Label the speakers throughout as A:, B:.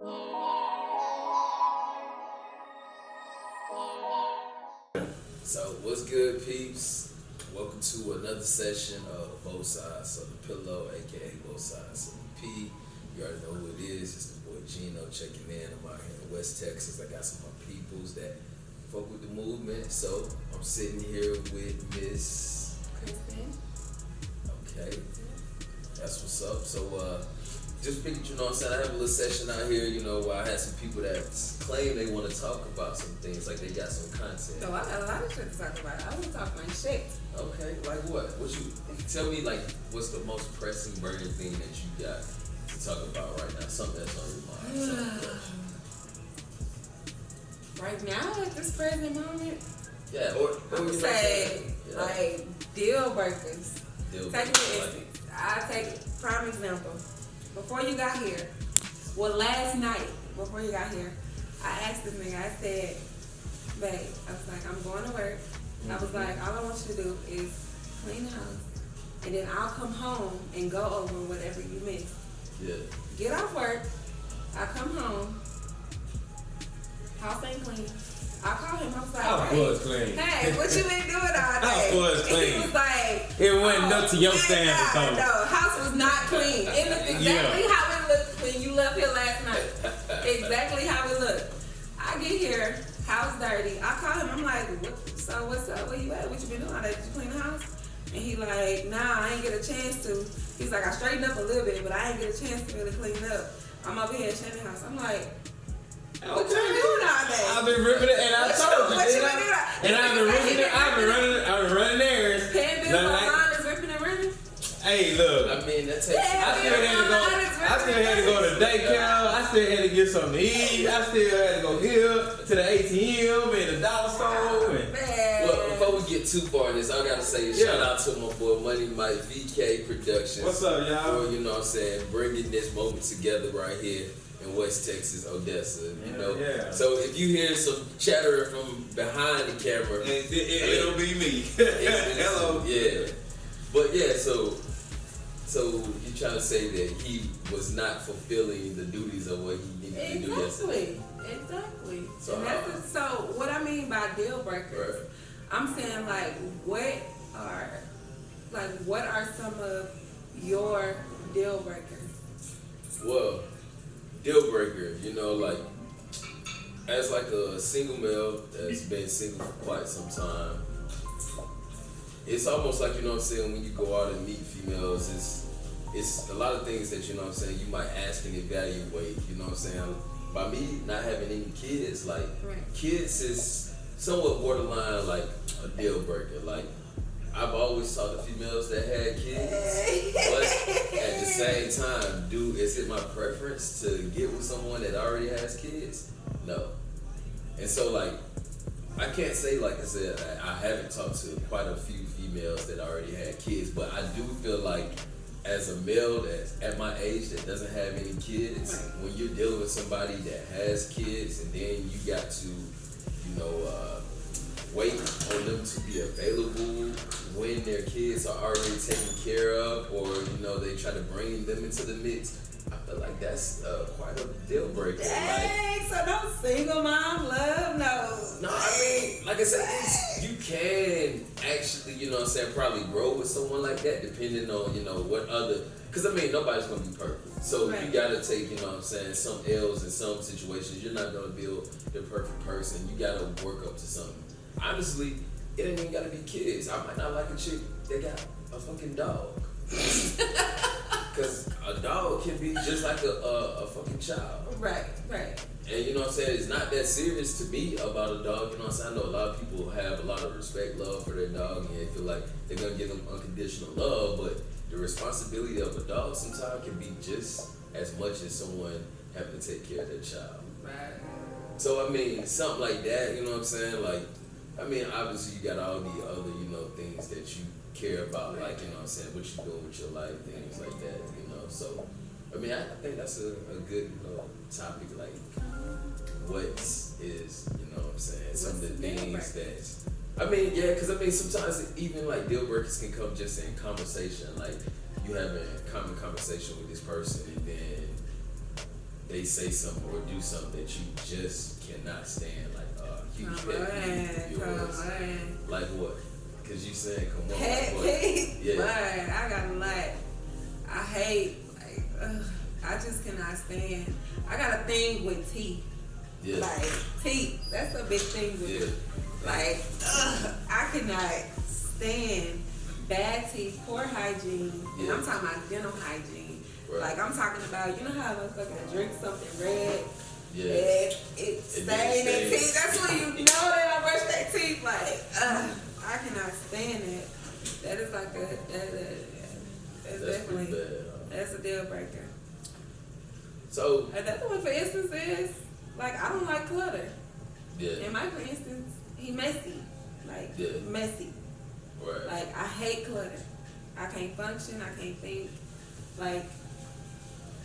A: So, what's good, peeps? Welcome to another session of Both Sides of the Pillow, aka Both Sides of the P. You already know who it is. It's the boy Gino checking in. I'm out here in West Texas. I got some of my peoples that fuck with the movement. So, I'm sitting here with Miss
B: Kristen.
A: Okay, that's what's up. So, just figured, you know what I'm saying, I have a little session out here, you know, where I had some people that claim they want to talk about some things, like they got some content.
B: So I got a lot of shit to talk about. I want to talk my shit.
A: Okay, like what? What you tell me? Like, what's the most pressing, burning thing that you got to talk about right now? Something that's on your mind.
B: Right now, at this present moment,
A: Yeah, or
B: I would say like deal breakers. Take it. I take prime example. Before you got here, well, last night before you got here, I asked this nigga. I said, "Babe," I was like, "I'm going to work." I was like, "All I want you to do is clean the house, and then I'll come home and go over whatever you missed."
A: Yeah.
B: Get off work. I come home. House ain't clean. I call him. I was like,
C: House was clean.
B: Hey, what you been doing all day?
C: House was clean.
B: And he was like,
C: It wasn't up to your standards, though.
B: No, house was not clean. It looked exactly how it looked when you left here last night. Exactly how it looked. I get here, house dirty. I call him. I'm like, so what's up? Where you at? What you been doing all day? Did you clean the house? And he like, nah, I ain't get a chance to. He's like, I straightened up a little bit, but I ain't get a chance to really clean up. I'm over here at Shannon house. I'm like, what you been doing all day?
C: I've been ripping it, and I told you.
B: What you been doing?
C: And I've been ripping it. I've been running errands.
B: Paying bills online is ripping and running?
C: Hey, look.
A: I mean, that takes.
C: I still had to go to daycare. I still had to get something to eat. I still had to go here to the ATM and the dollar store.
A: Well, before we get too far in this, I gotta say shout out to my boy Money Mike VK Productions.
C: What's up, y'all?
A: For, you know what I'm saying, bringing this moment together right here in West Texas, Odessa. You know, so if you hear some chatter from behind the camera,
C: it'll be me. Hello.
A: Yeah, but yeah, so you trying to say that he was not fulfilling the duties of what he needed to do yesterday?
B: Exactly.
A: So,
B: so what I mean by deal breakers,
A: right.
B: I'm saying like what are some of your deal breakers?
A: Well, deal breaker, you know, like as like a single male that's been single for quite some time, it's almost like, you know what I'm saying, when you go out and meet females, it's a lot of things that, you know what I'm saying, you might ask and evaluate, you know what I'm saying. By me not having any kids, like kids is somewhat borderline like a deal breaker. Like I've always taught the females that had kids, but at the same time, is it my preference to get with someone that already has kids? No. And so like, I can't say, like I said, I haven't talked to quite a few females that already had kids, but I do feel like as a male that's at my age that doesn't have any kids, when you're dealing with somebody that has kids and then you got to, you know, wait on them to be available when their kids are already taken care of, or, you know, they try to bring them into the mix, I feel like that's quite a deal breaker.
B: Dang, so no single mom love, no.
A: No, I mean, like I said, you can actually, you know what I'm saying, probably grow with someone like that depending on, you know, what other, because I mean, nobody's going to be perfect. So you got to take, you know what I'm saying, some L's in some situations. You're not going to build the perfect person. You got to work up to something. Honestly, it ain't even got to be kids. I might not like a chick that got a fucking dog. Because a dog can be just like a fucking child.
B: Right.
A: And you know what I'm saying, it's not that serious to me about a dog, you know what I'm saying? I know a lot of people have a lot of respect, love for their dog, and they feel like they're going to give them unconditional love, but the responsibility of a dog sometimes can be just as much as someone having to take care of their child.
B: Right.
A: So, I mean, something like that, you know what I'm saying? Like, I mean, obviously you got all the other, you know, things that you care about, like, you know what I'm saying, what you doing with your life, things like that, you know. So, I mean, I think that's a good, you know, topic, like, what is, you know what I'm saying, some of the things that, I mean, yeah, because I mean, sometimes even like deal breakers can come just in conversation, like you having common conversation with this person and then they say something or do something that you just cannot stand, like huge
B: Come on.
A: Like what? Cause you saying come on.
B: Pet
A: like
B: peeve.
A: Yeah.
B: But I got a lot. I hate. Like, I just cannot stand. I got a thing with teeth.
A: Yeah.
B: Like teeth. That's a big thing with me. Like I cannot stand bad teeth, poor hygiene. And I'm talking about dental hygiene.
A: Right.
B: Like I'm talking about, you know how a motherfucker drink something red.
A: Yeah.
B: It stain their teeth. That's when you know they don't brush their teeth. Like, I cannot stand it. That is like that's definitely
A: pretty bad,
B: that's a deal breaker.
A: So
B: Another one, for instance, is like I don't like clutter.
A: yeah.
B: And Mike, for instance, he messy, like messy.
A: Right.
B: Like I hate clutter. I can't function. I can't think. Like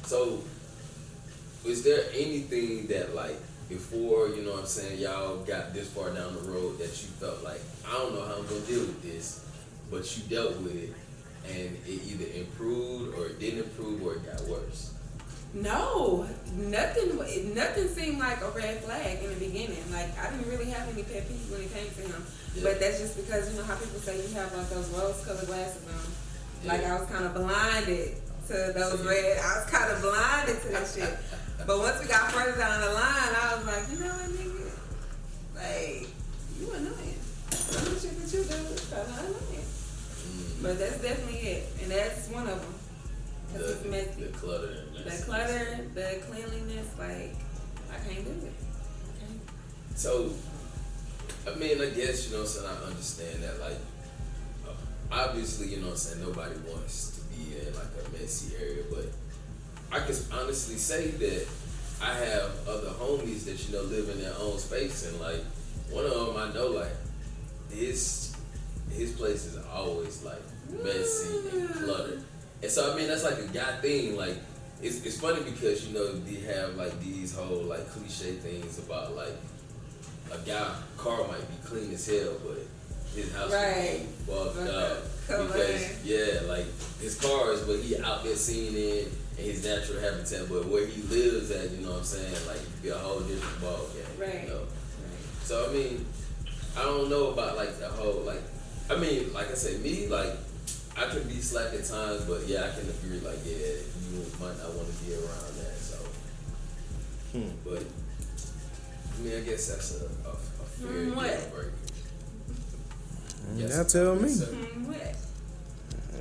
A: So, is there anything that, like, before, you know what I'm saying, y'all got this far down the road that you felt like, I don't know how I'm going to deal with this, but you dealt with it, and it either improved, or it didn't improve, or it got worse?
B: no, nothing seemed like a red flag in the beginning. Like I didn't really have any pet peeves when it came to him.
A: Yeah.
B: But that's just because you know how people say you have like those rose-colored glasses on.
A: Yeah.
B: Like I was kind of blinded to those red. I was kind of blinded to that shit. But once we got further down the line, I was like, you know what, nigga? Like, you annoying. Some of the shit that you do is kind of annoying. But that's definitely it. And that's one of them. Because it's messy.
A: The clutter.
B: The clutter, the cleanliness, like, I can't do it. I can't.
A: So, I mean, I guess, you know what I'm saying, I understand that, like, obviously, you know what I'm saying, nobody wants to be in, like, a messy area, but I can honestly say that I have other homies that, you know, live in their own space, and, like, one of them I know, like, his place is always, like, messy and cluttered. And so, I mean, that's, like, a guy thing, like, it's funny because, you know, they have, like, these whole, like, cliche things about, like, a guy car might be clean as hell, but his house
B: Right.
A: be fucked up.
B: Come
A: Because,
B: on.
A: yeah, like, his car is what he out there seeing in his natural habitat, but where he lives at, you know what I'm saying, like, it could be a whole different ball game.
B: Right.
A: You know? So, I mean, I don't know about, like, the whole, like, I mean, like I said, me, like, I can be slack at times, but yeah, I can agree, like, yeah, you might not want to be around that, so. But, I mean, I guess that's a fair deal
B: What?
A: breaker.
D: Y'all tell me.
A: Sir.
B: What?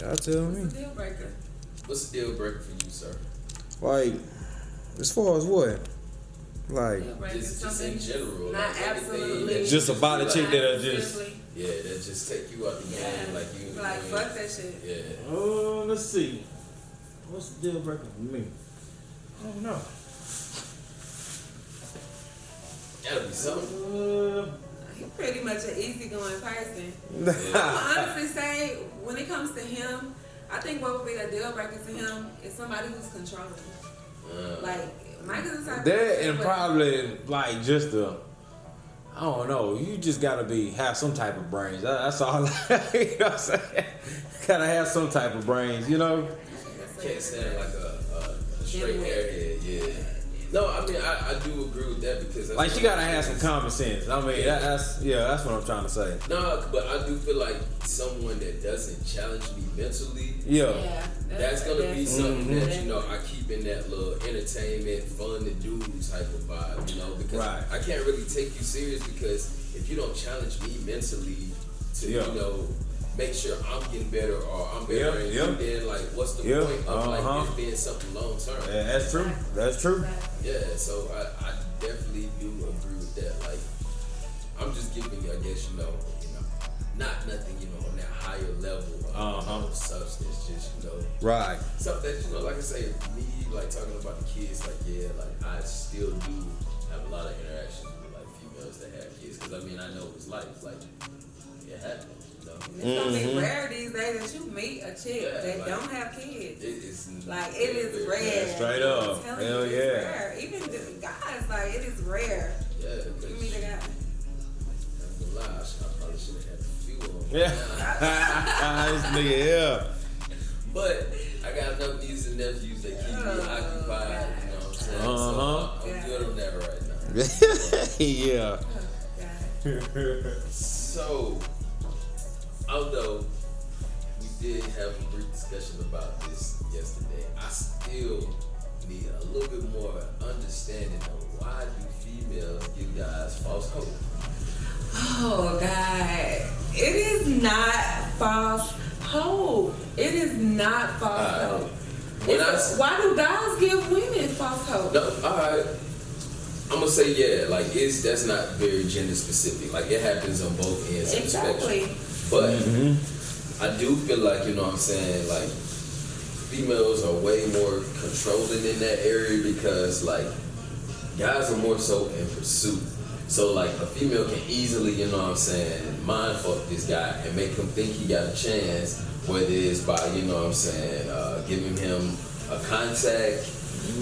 D: Y'all tell
B: What's
D: me.
B: the deal breaker?
A: What's the deal breaker for you, sir?
D: Like, as far as what? Like,
B: Deal breaker is
A: Just
B: something
A: in general.
B: not
A: like, anything
B: absolutely.
A: that
D: Just about a
A: like,
D: chick that'll just-
B: Simply,
A: yeah, that just take you out the game,
B: yeah.
A: like you.
B: Like,
A: you know,
B: fuck that shit.
A: Yeah.
C: Oh, let's see. What's the deal breaker for me? I don't know.
A: Gotta be something.
B: He's pretty much an easygoing person.
A: Yeah.
B: I would honestly say, when it comes to him, I think what would be a deal breaker to him is somebody who's controlling. Like, Mike is the type of
C: That
B: person
C: and
B: where-
C: probably like just I don't know. You just gotta have some type of brains. That's all. You know what I'm saying? Gotta have some type of brains. You know.
A: Can't stand like a straight airhead. Yeah. No, I mean I do agree with that because that's
C: Like she
A: what
C: gotta
A: I'm
C: have some
A: saying.
C: common sense. I mean that's what I'm trying to say.
A: No, but I do feel like someone that doesn't challenge me mentally.
C: Yeah.
A: That's gonna be something that,
B: definitely.
A: you know, I keep in that little entertainment, fun to do type of vibe, you know, because
C: Right.
A: I can't really take you serious because if you don't challenge me mentally to,
C: Yeah.
A: you know, make sure I'm getting better or I'm better than you, then like what's the
C: Yeah.
A: point of like this being something long term?
C: Yeah, that's true. That's true.
A: Yeah, so I definitely do agree with that. Like I'm just giving you, I guess, you know, not nothing, you know, on that higher level of substance, just, you know,
D: right.
A: something that, you know, like I say, me, like, talking about the kids, like, yeah, like, I still do have a lot of interactions with, like, females that have kids. Because, I mean, I know what it's like. It's like, it happens, you know?
B: It's gonna be rare these days that you meet a chick
A: Yeah,
B: that
A: like,
B: don't have kids.
A: It is
B: Like, it is rare.
C: Yeah, straight up.
B: I'm telling you,
C: Hell
B: it's
C: yeah.
B: rare. Even the guys, like, it is rare.
A: Yeah,
B: You
A: because,
B: meet a guy.
A: I'm gonna lie, I probably should have had a few on.
C: Yeah. This nigga, yeah.
A: But I got enough nieces and nephews that keep me occupied, you know what I'm saying? So I'm good on that right now.
C: Yeah.
A: So, although we did have a brief discussion about this yesterday, I still need a little bit more understanding of why do females give guys false hope?
B: Oh God, it is not false hope. It is not false hope. Why do guys give women false hope?
A: No, all right. I'm gonna say like that's not very gender specific. Like it happens on both ends of the spectrum. But I do feel like, you know what I'm saying, like females are way more controlling in that area because like guys are more so in pursuit. So like a female can easily, you know what I'm saying, mind fuck this guy and make him think he got a chance, whether it's by, you know what I'm saying, giving him a contact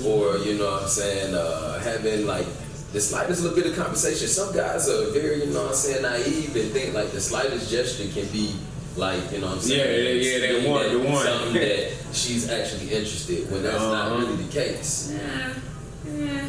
A: or, you know what I'm saying, having like the slightest little bit of conversation. Some guys are very, you know what I'm saying, naive and think like the slightest gesture can be like, you know what I'm saying?
C: Yeah, they want
A: something that she's actually interested when that's not really the case.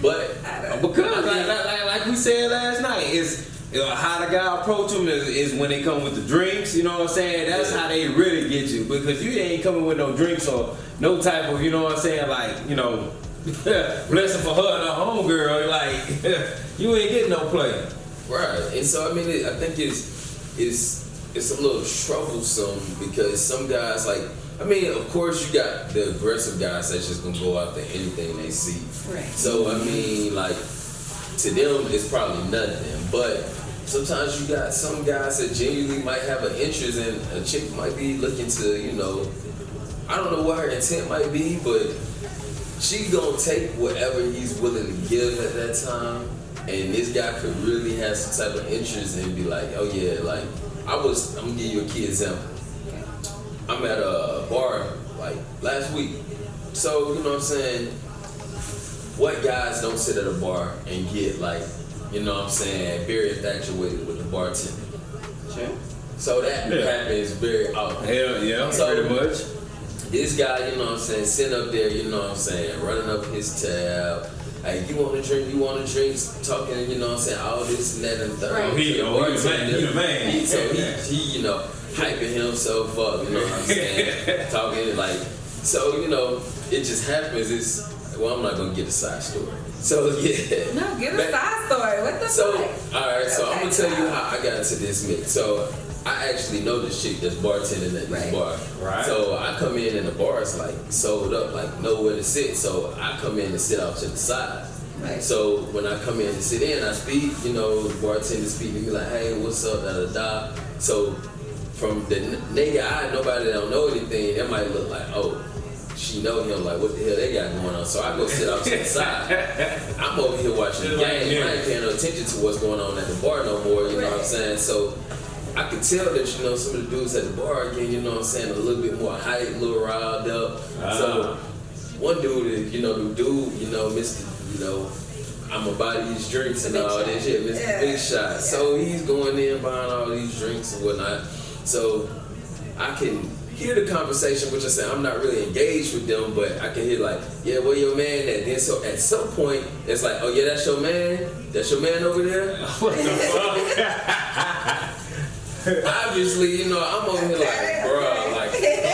A: But
C: because like we said last night, is how the guy approach them is when they come with the drinks, you know what I'm saying? That's how they really get you, because you ain't coming with no drinks or no type of, you know what I'm saying, like, you know, blessing for her and her homegirl, like you ain't getting no play.
A: Right. And so I mean I think it's a little troublesome because some guys, like, I mean, of course you got the aggressive guys that's just gonna go after anything they see.
B: Right.
A: So I mean, like, to them it's probably nothing. But sometimes you got some guys that genuinely might have an interest in a chick might be looking to, you know, I don't know what her intent might be, but she gonna take whatever he's willing to give at that time. And this guy could really have some type of interest and be like, oh yeah, like I'm gonna give you a key example. I'm at a bar like last week. So, you know what I'm saying? What guys don't sit at a bar and get like, you know what I'm saying, very infatuated with the bartender?
B: Sure.
A: So that happens very often.
C: Hell yeah,
A: so,
C: pretty much.
A: This guy, you know what I'm saying, sitting up there, you know what I'm saying, running up his tab. Hey, you want a drink, talking, you know what I'm saying, all this and that and third.
B: Right.
C: He the man.
A: So he, you know, hyping himself up, you know what I'm saying, talking like, so, you know, it just happens. I'm not going to get a side story. So, yeah.
B: No, get a side story. What the fuck?
A: All right, so I'm going to tell you how I got into this mix. So, I actually know this chick that's bartending at this bar. Right. So I come in and the bar is like sold up, like nowhere to sit. So I come in and sit off to the side. Right. So when I come in and sit in, I speak, you know, the bartender speak to me like, hey, what's up, da-da-da. So from the naked eye, nobody that don't know anything, that might look like, oh, she know him, like what the hell they got going on. So I go sit off to the side. I'm over here watching the game. I ain't paying no attention to what's going on at the bar no more, you know what I'm saying? So I could tell that, you know, some of the dudes at the bar again, you know what I'm saying, a little bit more hype, a little riled up. So one dude is, you know, the dude, you know, Mr., you know, I'm gonna buy these drinks and all this shit, Mr. Big Shot. Yeah. So he's going in buying all these drinks and whatnot. So I can hear the conversation, which I say I'm not really engaged with them, but I can hear like, yeah, where your man at? Then so at some point, it's like, oh yeah, that's your man? That's your man over there? What the fuck? Obviously, you know, I'm over here like, bro, like,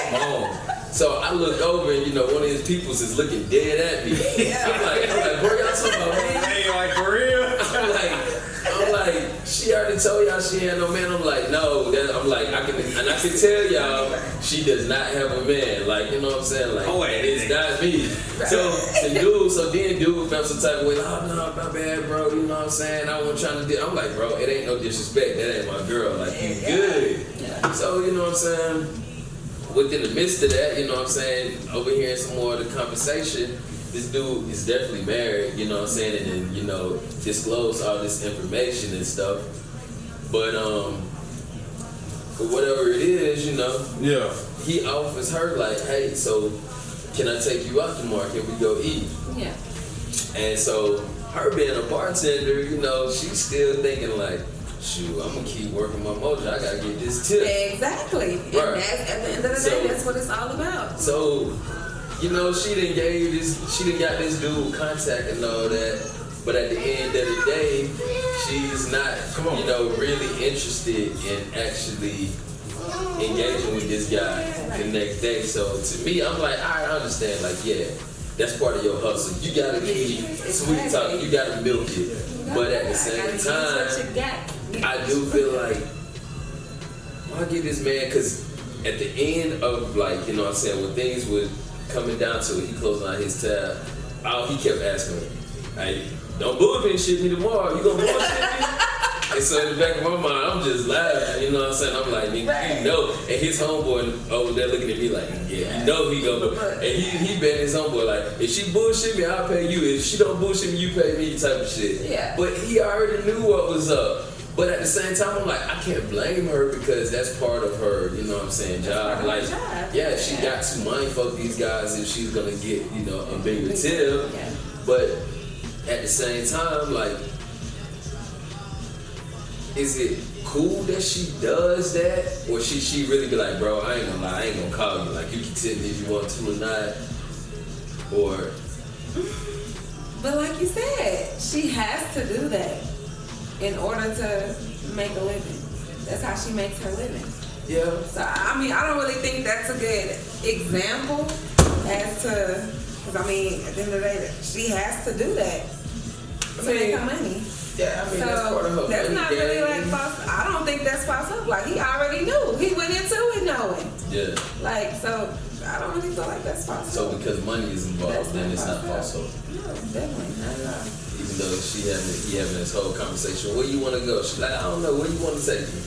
A: come on. So I look over and, you know, one of his peoples is looking dead at me. I'm like, bro, y'all talking about me?
C: Hey, like, for real?
A: I'm like, she already told y'all she had no man. I'm like, no. I'm like, I can tell y'all she does not have a man. Like, you know what I'm saying? Like, it's not me. So then dude felt some type of way. Like, oh no, my bad, bro. You know what I'm saying? I wasn't trying to do. I'm like, bro, it ain't no disrespect. That ain't my girl. Like, you good. So you know what I'm saying? Within the midst of that, you know what I'm saying? Overhearing some more of the conversation. This dude is definitely married, you know what I'm saying, and then, you know, disclose all this information and stuff. But for whatever it is, you know, he offers her like, hey, so can I take you out tomorrow? Can we go eat?
B: Yeah. And
A: so her being a bartender, you know, she's still thinking like, shoot, I'm gonna keep working my mojo. I gotta get this tip.
B: Exactly. Right. And that's, at the end of the day, that's what it's all about.
A: So you know, she done got this dude contact and all that. But at the end of the day, she's not, you know, really interested in actually engaging with this guy the next day. So to me, I'm like, I understand, like, yeah, that's part of your hustle. You gotta keep sweet talking, you gotta milk it. But at the same time, I do feel like, why give this man, because at the end of, like, you know what I'm saying, when things were coming down to it, he closed out his tab, all he kept asking me, hey, don't bullshit me tomorrow, you gonna bullshit me? And so in the back of my mind, I'm just laughing, you know what I'm saying? I'm like, nigga, you know. And his homeboy over there looking at me like, yeah, you know he gonna. And he bet his homeboy like, if she bullshit me, I'll pay you. If she don't bullshit me, you pay me, type of shit.
B: Yeah.
A: But he already knew what was up. But at the same time, I'm like, I can't blame her because that's part of her, you know what I'm saying, job. Like, yeah, she got to mindfuck these guys if she's gonna get, you know, a bigger tip.
B: Yeah.
A: But at the same time, like, is it cool that she does that? Or she really be like, bro, I ain't gonna lie, I ain't gonna call you. Like, you can tell me if you want to or not. Or...
B: But like you said, she has to do that in order to make a living. That's how she makes her living.
A: Yeah.
B: So, I mean, I don't really think that's a good example as to, because I mean, at the end of the day, she has to do that to make her money.
A: Yeah, I mean,
B: So
A: that's part of her
B: that's
A: money
B: not
A: game.
B: really like false. I don't think that's false hope. Like, he already knew. He went into it knowing.
A: Yeah.
B: Like, so I don't really feel like that's false
A: So
B: hope.
A: because money is involved, then it's not false hope.
B: No, definitely not at all.
A: Even though he having this whole conversation, where you want to go? She's like, I don't know, where you want to take me?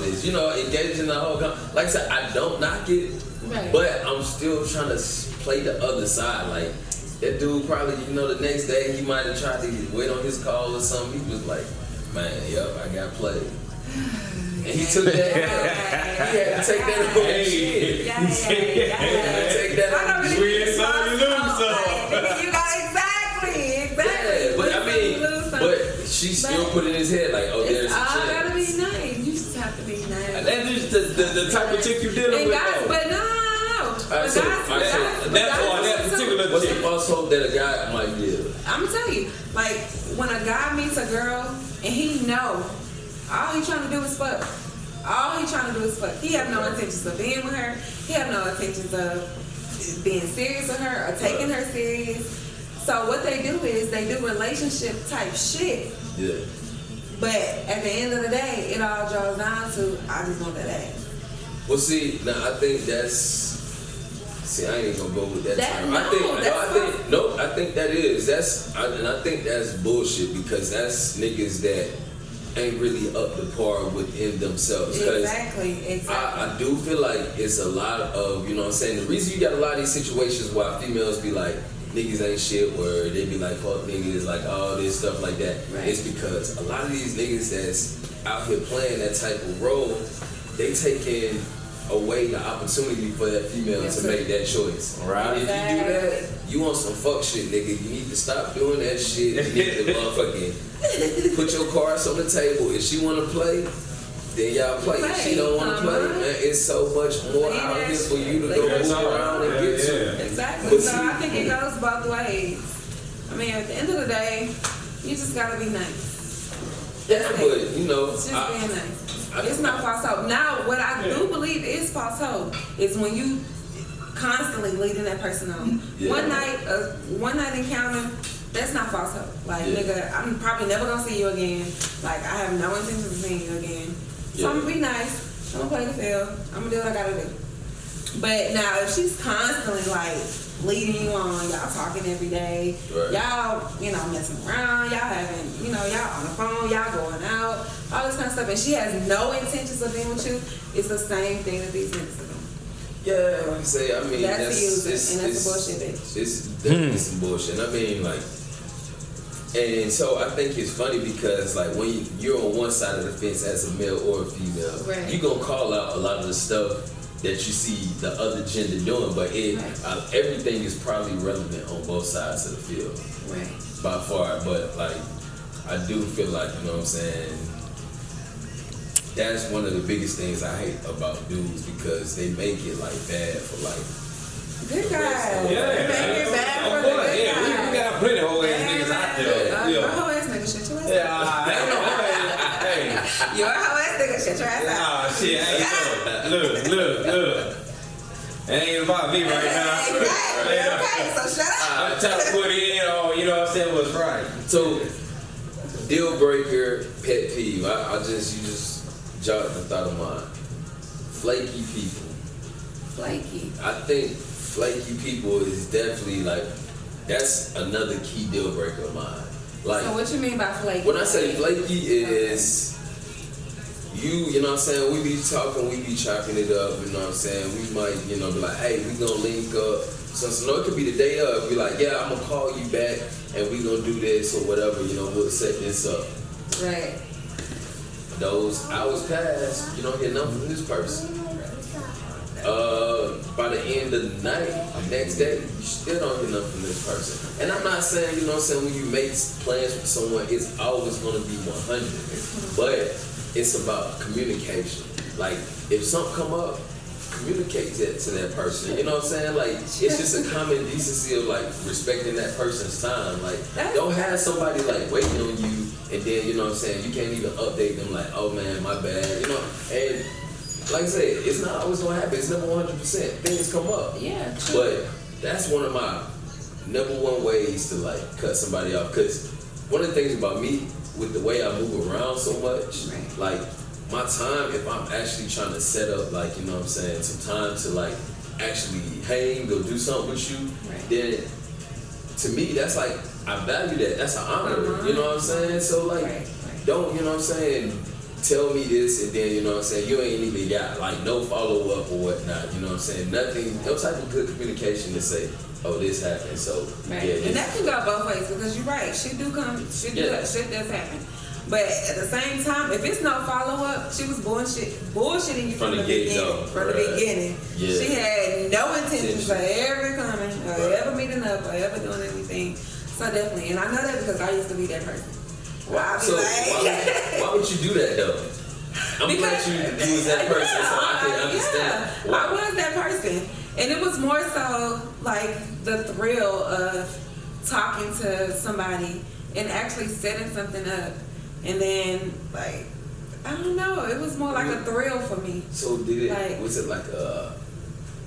A: This, you know, engaging the whole like I said, I don't knock it,
B: Right.
A: but I'm still trying to play the other side. Like, that dude probably, you know, the next day he might have tried to wait on his call or something. He was like, man, yup, I got played. And he took that. He had to take that over. Shit.
B: Yeah.
A: Take that
B: I don't
A: over.
B: really think it's false hope. You got exactly.
A: Yeah, but I mean, but she still put in his head like, oh, there's a
B: It's all
A: chance.
B: gotta be nice. You just have to be nice.
C: That's just the type of chick you're dealing
B: And
C: with.
B: guys,
C: though.
B: but no.
A: Alright,
C: That's why that particular
A: What's the
C: chick.
A: false hope that a guy might give?
B: I'm gonna tell you, like, when a guy meets a girl and he know all he trying to do is fuck. All he trying to do is fuck. He have no intentions of being with her. He have no intentions of being serious with her or taking her serious. So what they do is they do relationship type shit.
A: Yeah.
B: But at the end of the day, it all draws down to, I just want that ass.
A: Well, see, now I think that's. See, I ain't gonna go with that term. I think that is. And I think that's bullshit because that's niggas that ain't really up to par within themselves.
B: Exactly.
A: I do feel like it's a lot of, you know what I'm saying, the reason you got a lot of these situations why females be like, niggas ain't shit, or they be like, fuck niggas, like all this stuff like that,
B: Right.
A: it's because a lot of these niggas that's out here playing that type of role, they taking away the opportunity for that female to make that choice.
C: Right.
A: If you do that, you want some fuck shit, nigga. You need to stop doing that shit. You need to motherfucking put your cards on the table. If she wanna play, then y'all play. If she don't wanna play, man, it's so much more out here for you to go move around and get to.
B: Exactly.
A: But
B: So
A: see,
B: I think it goes both ways. I mean, at the end of the day, you just gotta be nice.
A: yeah, but you know,
B: It's just being nice. It's not false hope. Now, what I do believe is false hope is when you constantly leading that person on.
A: Yeah.
B: One night encounter, that's not false hope. Like,
A: Yeah.
B: nigga, I'm probably never gonna see you again. Like, I have no intention of seeing you again. So
A: Yeah.
B: I'm gonna be nice. I'm gonna play the field. I'm gonna do what I gotta do. But now, if she's constantly like leading you on, y'all talking every day,
A: Right.
B: y'all, messing around, y'all having, y'all on the phone, y'all going out, all this kind of stuff, and she has no intentions of being with you, it's the same thing that these niggas are doing.
A: yeah, like I say, I mean,
B: That's the user, and that's a bullshit bitch.
A: It's definitely some bullshit. I mean, like, and so I think it's funny because, like, when you're on one side of the fence as a male or a female,
B: Right.
A: you gonna call out a lot of the stuff that you see the other gender doing, but everything is probably relevant on both sides of the field
B: Right.
A: by far. But like, I do feel like, you know what I'm saying, that's one of the biggest things I hate about dudes because they make it like bad for like
B: Good guy.
C: Yeah.
B: Make it bad for
C: Of
B: the
C: course,
B: good
C: yeah.
B: guy.
C: We got plenty of whole ass niggas out there.
B: You're a hoe ass nigga. Shut your ass
C: Yeah,
B: up.
C: hey.
B: You're a hoe ass nigga. Shut your ass up.
C: Oh shit, hey, look. It ain't about me right now.
B: Okay, so shut up.
C: I'm trying to put it in on, you know what I'm saying, what's right.
A: So, deal breaker, pet peeve. You just jogged the thought of mine. Flaky people.
B: Flaky.
A: I think flaky people is definitely like, that's another key deal breaker of mine. Like,
B: So what you mean by flaky?
A: when I say flaky is you know what I'm saying, we be talking, we be chopping it up, you know what I'm saying, we might, you know, be like, hey, we gonna link up. So no, it could be the day of, be like, yeah, I'm gonna call you back and we gonna do this or whatever, you know, we'll set this up.
B: Right.
A: Those hours pass, you don't hear nothing from this person. By the end of the night, the next day, you still don't hear nothing from this person. And I'm not saying, you know what I'm saying, when you make plans with someone, it's always gonna be 100. But it's about communication. Like, if something come up, communicate that to that person. You know what I'm saying? Like, it's just a common decency of like respecting that person's time. Like, don't have somebody like waiting on you and then, you know what I'm saying, you can't even update them like, oh man, my bad. You know, and like I said, it's not always gonna happen. It's never 100%. Things come up.
B: Yeah, true.
A: But that's one of my number one ways to like cut somebody off. Cause one of the things about me, with the way I move around so much,
B: Right.
A: like my time, if I'm actually trying to set up, like, you know what I'm saying, some time to like actually hang, go do something with you,
B: Right.
A: then to me, that's like, I value that. That's an honor, you know what I'm saying? So like,
B: Right.
A: don't, you know what I'm saying, tell me this and then, you know what I'm saying, you ain't even got like no follow up or whatnot, you know what I'm saying? Nothing, no type of good communication to say, oh, this happened, so
B: Right.
A: yeah.
B: And that can go both ways because you're right. Shit does happen. But at the same time, if it's no follow up, she was bullshitting you from the beginning. From the beginning.
A: Yeah.
B: She had no intentions of ever coming or ever meeting up or ever doing anything. So definitely, and I know that because I used to be that person. I'll be
A: So
B: like,
A: why would you do that though? I'm glad you was that person, so I can understand.
B: Yeah, I was that person. And it was more so like the thrill of talking to somebody and actually setting something up. And then, like, I don't know, it was more like a thrill for me.
A: So did it,
B: Like-
A: was it like a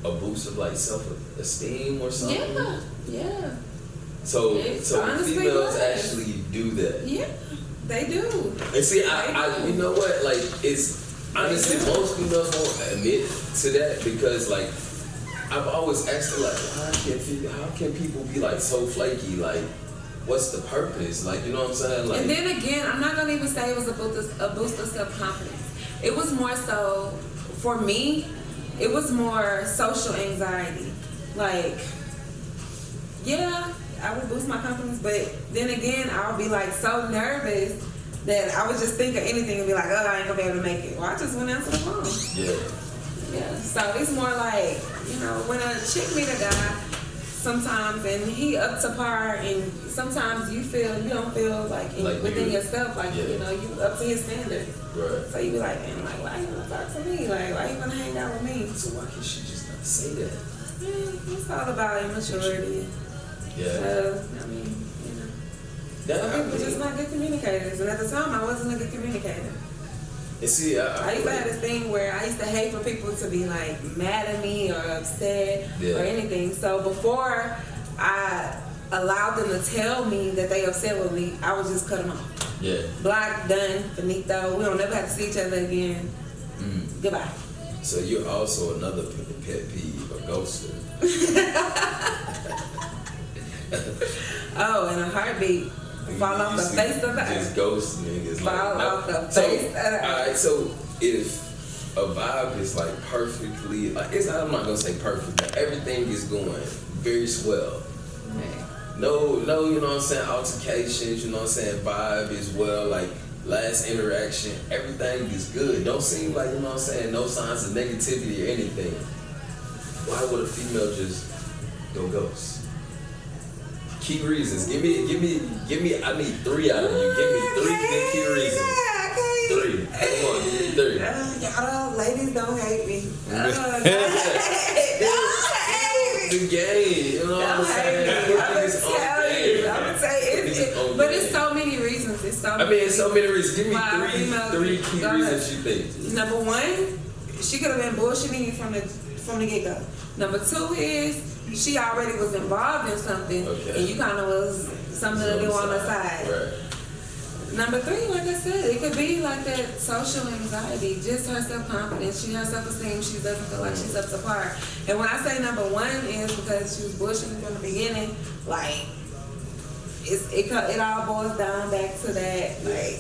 A: boost of like self-esteem or something?
B: Yeah.
A: So
B: honestly
A: females
B: was.
A: actually do that.
B: Yeah, they do.
A: And see, I you know what? Like, it's honestly most females won't admit to that because like I've always asked her like, how can people be like so flaky? Like, what's the purpose? Like, you know what I'm saying? Like,
B: And then again, I'm not gonna even say it was a boost of self-confidence. It was more so, for me, it was more social anxiety. Like, yeah, I would boost my confidence, but then again, I would be like so nervous that I would just think of anything and be like, oh, I ain't gonna be able to make it. Well, I just went answer the phone. Yeah, so it's more like, you know, when a chick meet a guy, sometimes, and he up to par, and sometimes you don't feel like within yourself, like, you know, you up to his standard.
A: Right.
B: So you be like, man, like, why you gonna talk to me? Like, why you gonna hang out with me?
A: So why can't she just not say that?
B: It's all about immaturity.
A: Yeah.
B: So, I mean, you know, some people just not good communicators, and at the time, I wasn't a good communicator.
A: And see,
B: I used to have this thing where I used to hate for people to be like mad at me or upset or anything. So before I allowed them to tell me that they upset with me, I would just cut them off.
A: Yeah.
B: Block, done, finito. We don't never have to see each other again. Goodbye.
A: So you're also another pet peeve, a ghoster.
B: Oh, and a heartbeat. Fall off the face of the earth.
A: Just ghost niggas.
B: Fall off the face of the earth.
A: Alright, so if a vibe is like perfectly, like I'm not gonna say perfect, but everything is going very swell. No, you know what I'm saying, altercations, you know what I'm saying, vibe is well, like last interaction, everything is good. Don't seem like, you know what I'm saying, no signs of negativity or anything. Why would a female just go ghost? Key reasons. Give me, I need 3 out of you. Give me 3 good key reasons. 3. Come on, give me 3.
B: Y'all ladies don't hate me. Don't hate me.
A: on the game. You know what I'm saying?
B: I'm gonna tell you. But it's so many reasons. It's so.
A: It's so many reasons. Give me
B: why
A: three key reasons you think.
B: Number one, she could have been bullshitting you from the get go. Number two is she already was involved in something, and you kind of was something to do on the side.
A: Right.
B: Number three, like I said, it could be like that social anxiety, just her self-confidence, her self-esteem, she doesn't feel like she's up to par. And when I say number one is because she was bullshitting from the beginning, like, it all boils down back to that, like,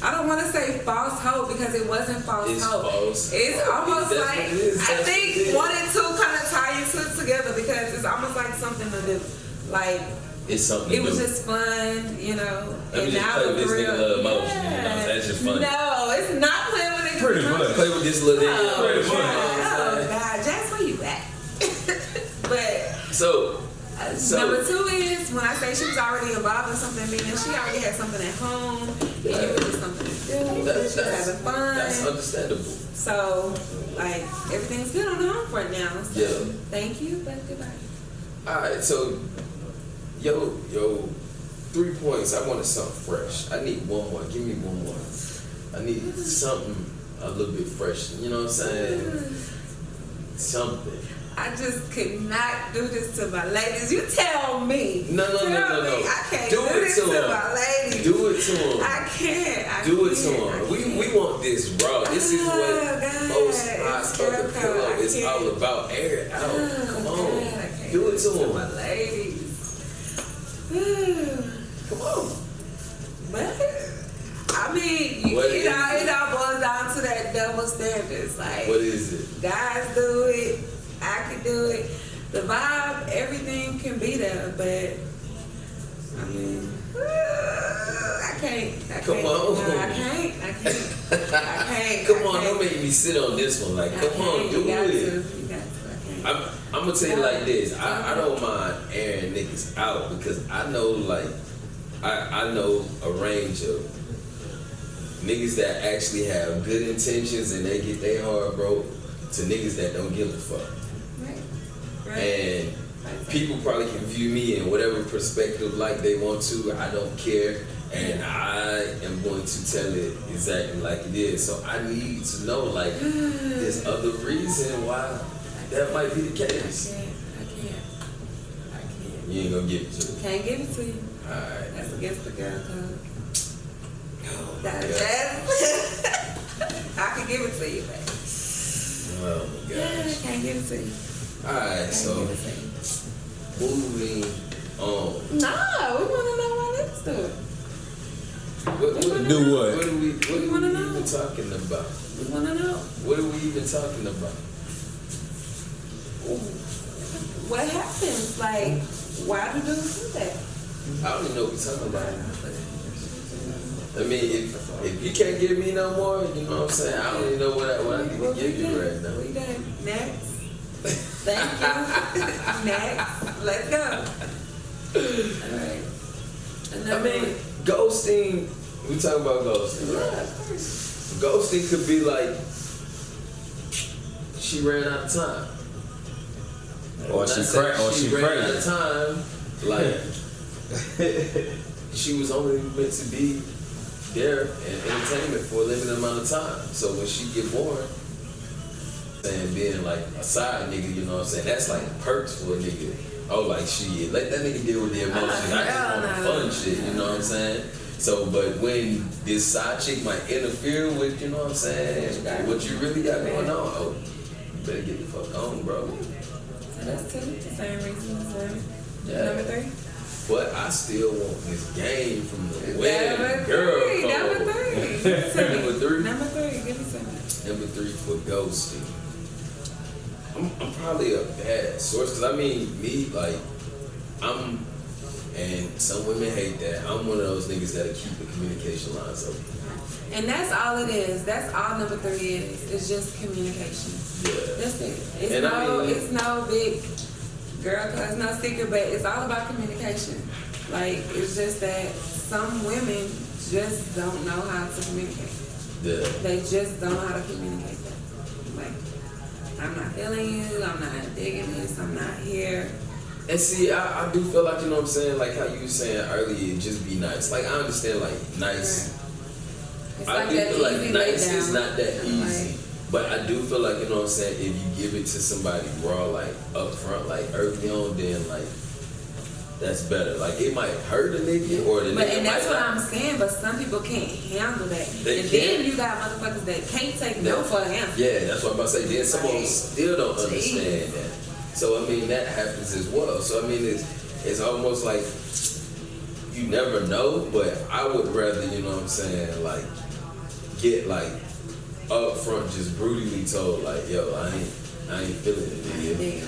B: I don't want to say false hope because it wasn't false hope.
A: False.
B: It's almost like, I think 1 and 2 kind of tie you two together because it's almost like something to do. Like,
A: it's something
B: it was just fun, you know.
A: And now play with this nigga little emotion, you know, that's just fun.
B: No, it's not playing with niggas.
C: Pretty much.
A: Play with this little nigga.
B: Oh, God, Jax, where you at? But
A: so
B: number two is when I say she was already involved in something, meaning she already had something at home, and you were just something to do, she was having fun.
A: That's understandable.
B: So, like, everything's good on the home front now. So,
A: yeah.
B: Thank you, but goodbye.
A: Alright, so yo, 3 points. I wanted something fresh. I need one more. Give me one more. I need something a little bit fresh. You know what I'm saying? Something.
B: I just could not do this to my ladies. You tell me.
A: No.
B: I can't
A: do
B: this
A: to
B: to my ladies.
A: Do it to them.
B: I can't.
A: Do it to them. We want this raw. This is what
B: God,
A: most Hot Spoken Pillow is all about. Air it out. Come on. Do it to them.
B: My ladies.
A: Come on.
B: But I mean, it all boils down to that double standards. Like,
A: what is it?
B: Guys do it. I can do it. The vibe, everything can be there, but I mean, I can't.
A: Come on.
B: No, I can't.
A: Come on, don't make me sit on this one. Like, come on, do it.
B: You got to.
A: I'm gonna tell you like this. I don't mind airing niggas out because I know, like, I know a range of niggas that actually have good intentions and they get their heart broke to niggas that don't give a fuck. Right. And people probably can view me in whatever perspective like they want to. I don't care. And I am going to tell it exactly like it is. So I need to know, like, there's other reason why that might be the case.
B: I can't.
A: You ain't gonna give it to me.
B: Can't give it to you.
A: Alright.
B: That's against the girl code. I can give it to you, baby.
A: Oh my gosh.
B: I can't give it to you.
A: Alright, so moving on.
B: No, we want to know why let's do it.
A: What
B: Do
C: what?
A: What are we
B: know?
A: even talking about?
B: We want to know.
A: What are we even talking about?
B: What happens? Like, why do dudes do that?
A: I don't even know what we're talking about. I mean, if you can't give me no more, you know what I'm saying? I don't even know what I need to give you right now.
B: We done. Next. Thank you. Next. Let's go. Alright.
A: I mean, ghosting, we talking about ghosting, right?
B: Yeah, of course.
A: Ghosting could be like, she ran out of time.
C: Or she
A: ran out of time, like, she was only meant to be there in entertainment for a limited amount of time. So when she get bored, and being like a side nigga, you know what I'm saying? That's like perks for a nigga. Oh, like shit, let that nigga deal with the emotions. I just want the fun shit, you know what I'm saying? So, but when this side chick might interfere with, you know what I'm saying, what you really got going on, oh, you better get the fuck on, bro.
B: So that's two. The same reason as one.
A: Yeah.
B: Number three.
A: But I still want this game from the wedding girl code.
B: Number three.
A: Number three.
B: Number three. Give me some.
A: Number three for ghosting. I'm probably a bad source because I mean me, like, and some women hate that. I'm one of those niggas that'll keep the communication lines open.
B: And that's all it is. That's all number three is. It's just communication.
A: Yeah.
B: That's it. It's
A: And
B: it's no big girl, it's no secret, but it's all about communication. Like, it's just that some women just don't know how to communicate.
A: Yeah.
B: They just don't know how to communicate that. Like, I'm not feeling you, I'm not digging this, I'm not here.
A: And see, I do feel like, you know what I'm saying, like how you were saying earlier, just be nice. Like, I understand, like, nice.
B: It's
A: I
B: like
A: do
B: that
A: feel like
B: easy
A: nice
B: lay
A: is
B: down.
A: not that easy.
B: Like,
A: But I do feel like, you know what I'm saying, if you give it to somebody raw, like, up front, like, early on, then, like, that's better. Like, it might hurt a nigga, or the
B: but
A: nigga
B: and
A: might
B: that's what
A: not.
B: I'm saying, but some people can't handle that.
A: They
B: and
A: can't.
B: then you got motherfuckers that can't take no for an answer.
A: Yeah, that's what I'm about to say. Then some of them
B: Like,
A: still don't understand that. So, I mean, that happens as well. So, I mean, it's almost like you never know, but I would rather, you know what I'm saying, like, get, like, up front just brutally told, like, yo, I ain't feeling it, nigga.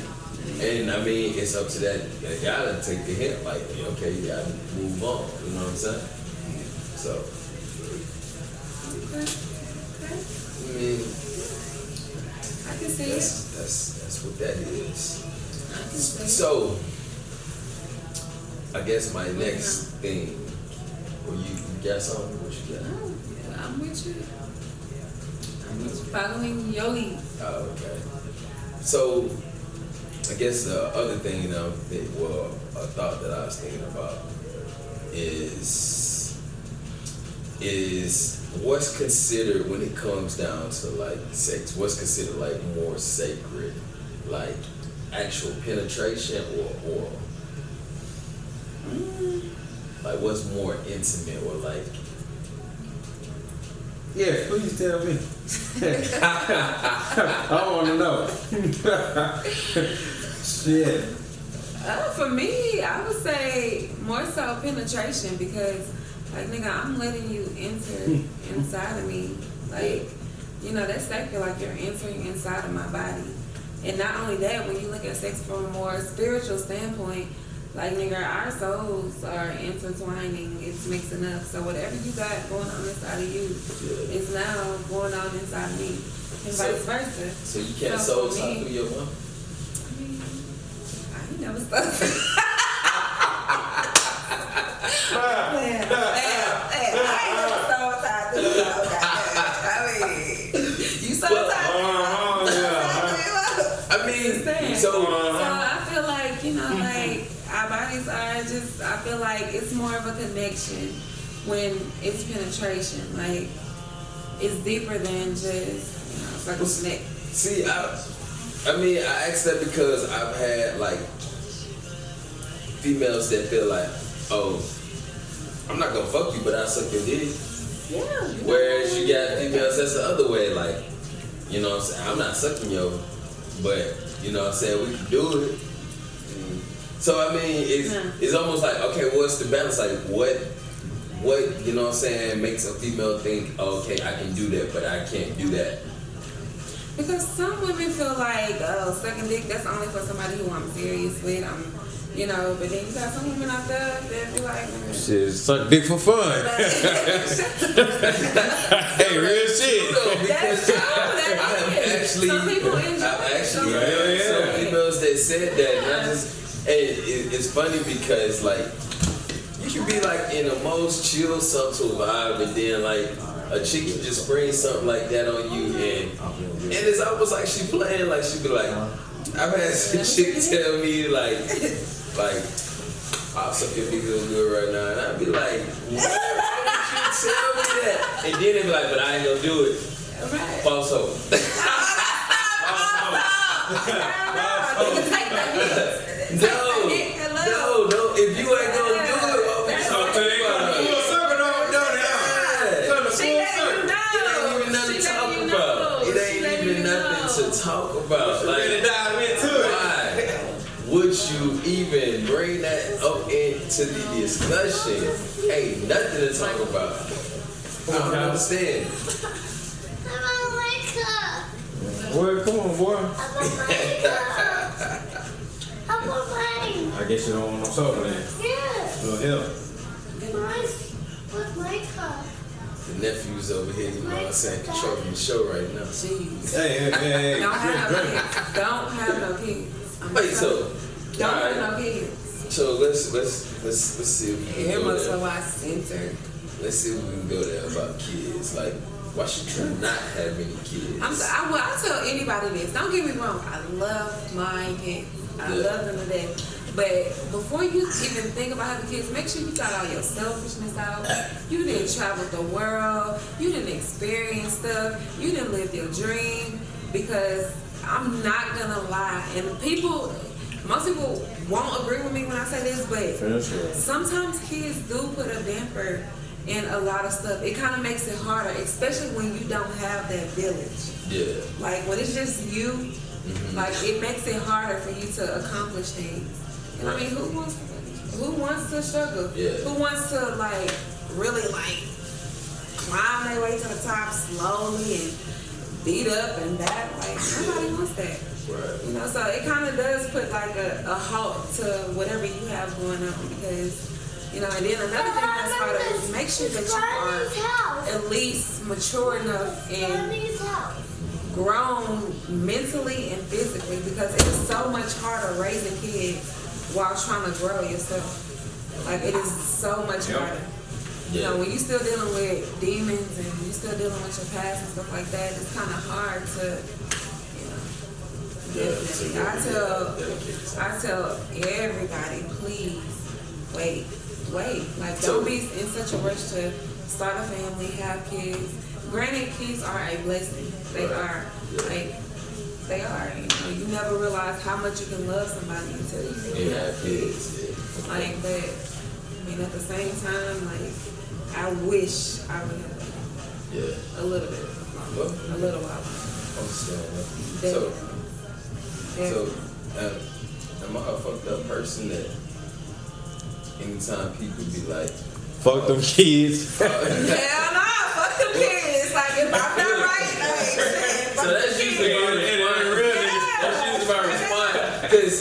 A: And I mean, it's up to that guy to take the hint, like, okay, you gotta move on. You know what I'm saying? So, I mean,
B: I can see it.
A: that's what that is.
B: I can see it.
A: So, I guess my next thing, or you got something? What you got?
B: No, I'm with you. I'm with you. Following your lead.
A: Oh, okay. So, I guess the other thing, a thought that I was thinking about is what's considered when it comes down to like sex, what's considered like more sacred, like actual penetration or oral? Like what's more intimate or like?
C: Yeah, please tell me. I want to know. Shit.
B: For me, I would say more so penetration because, like, nigga, I'm letting you enter inside of me. Like, you know, that's sacred. Like, you're entering inside of my body. And not only that, when you look at sex from a more spiritual standpoint, like, nigga, our souls are intertwining. It's mixing up. So whatever you got going on inside of you is now going on inside of me. And vice versa.
A: So you can't soul talk through your mouth?
B: I ain't never stopped. So I feel like, you know, like our bodies are just, I feel like it's more of a connection when it's penetration. Like it's deeper than just, you know, it's like a snack.
A: See, I mean, I asked that because I've had like females that feel like, oh, I'm not gonna fuck you, but I'll suck your dick.
B: Yeah.
A: Whereas you got females that's the other way, like, you know what I'm saying, I'm not sucking yo, but you know what I'm saying, we can do it. So I mean, it's almost like, okay, what's the balance? Like what you know what I'm saying makes a female think, oh, okay, I can do that, but I can't do that.
B: Because some women feel like, oh, sucking dick, that's only for somebody who I'm serious with. You know, but then you got some women out there that be like,
C: shit, suck dick for fun. Hey, real shit.
B: That's true. Some people enjoy
A: I've actually heard some females that said that, and I just, and it's funny because like you can be like in the most chill, subtle vibe, and then like a chick can just bring something like that on you, and it's almost like she playing, like she be like, I've had some chick tell me like, I'll suck your dick real good right now, and I'd be like, why would you tell me that? And then they be like, but I ain't gonna do it.
B: Right.
A: False hope. No. If you ain't gonna do it, what we talking about?
C: Full circle,
A: It ain't even nothing to talk about. It ain't even nothing to talk about. Like, why would you even bring that up into the discussion? Ain't nothing to talk about. I don't understand.
C: Boy, come on, boy. I guess you don't want no soda then.
E: Yeah.
C: Little help.
E: What's my cup?
A: The nephew's over here, you know what I'm saying, controlling the show right now.
B: Jeez.
C: Hey.
B: Don't have no kids.
A: Wait, so
B: Don't
A: alright.
B: have no kids.
A: So let's see if we can
B: Here
A: go
B: must
A: there.
B: have I center.
A: Let's see if we can go there about kids. Like, Why should you not have any kids?
B: I tell anybody this. Don't get me wrong. I love my kids. I love them to death. But before you even think about having kids, make sure you got all your selfishness out. You didn't travel the world. You didn't experience stuff. You didn't live your dream. Because I'm not gonna lie, and most people won't agree with me when I say this, but sometimes kids do put a damper in a lot of stuff. It kind of makes it harder, especially when you don't have that village.
A: Yeah.
B: Like when it's just you, like it makes it harder for you to accomplish things. And I mean, who wants to struggle?
A: Yeah.
B: Who wants to really climb their way to the top slowly and beat up and that? Like nobody wants that.
A: Right.
B: You know, so it kind of does put a halt to whatever you have going on because. You know, and then another thing that's harder is make sure that you are at least mature enough and grown mentally and physically because it is so much harder raising kids while trying to grow yourself. Like it is so much harder. You know, when you're still dealing with demons and you're still dealing with your past and stuff like that, it's kind of hard to, I tell everybody, please wait. Like, don't be in such a rush to start a family, have kids. Granted, kids are a blessing. They are. Like, they are. You know, you never realize how much you can love somebody until you
A: have kids.
B: Like, but I mean, at the same time, like, I wish I would have waited. A little bit. A little while.
A: So, am I a fucked up person that anytime people be like,
C: fuck them kids.
B: Hell nah, fuck them kids. Like if I'm not right,
A: so that's usually my response. That's usually my response. Because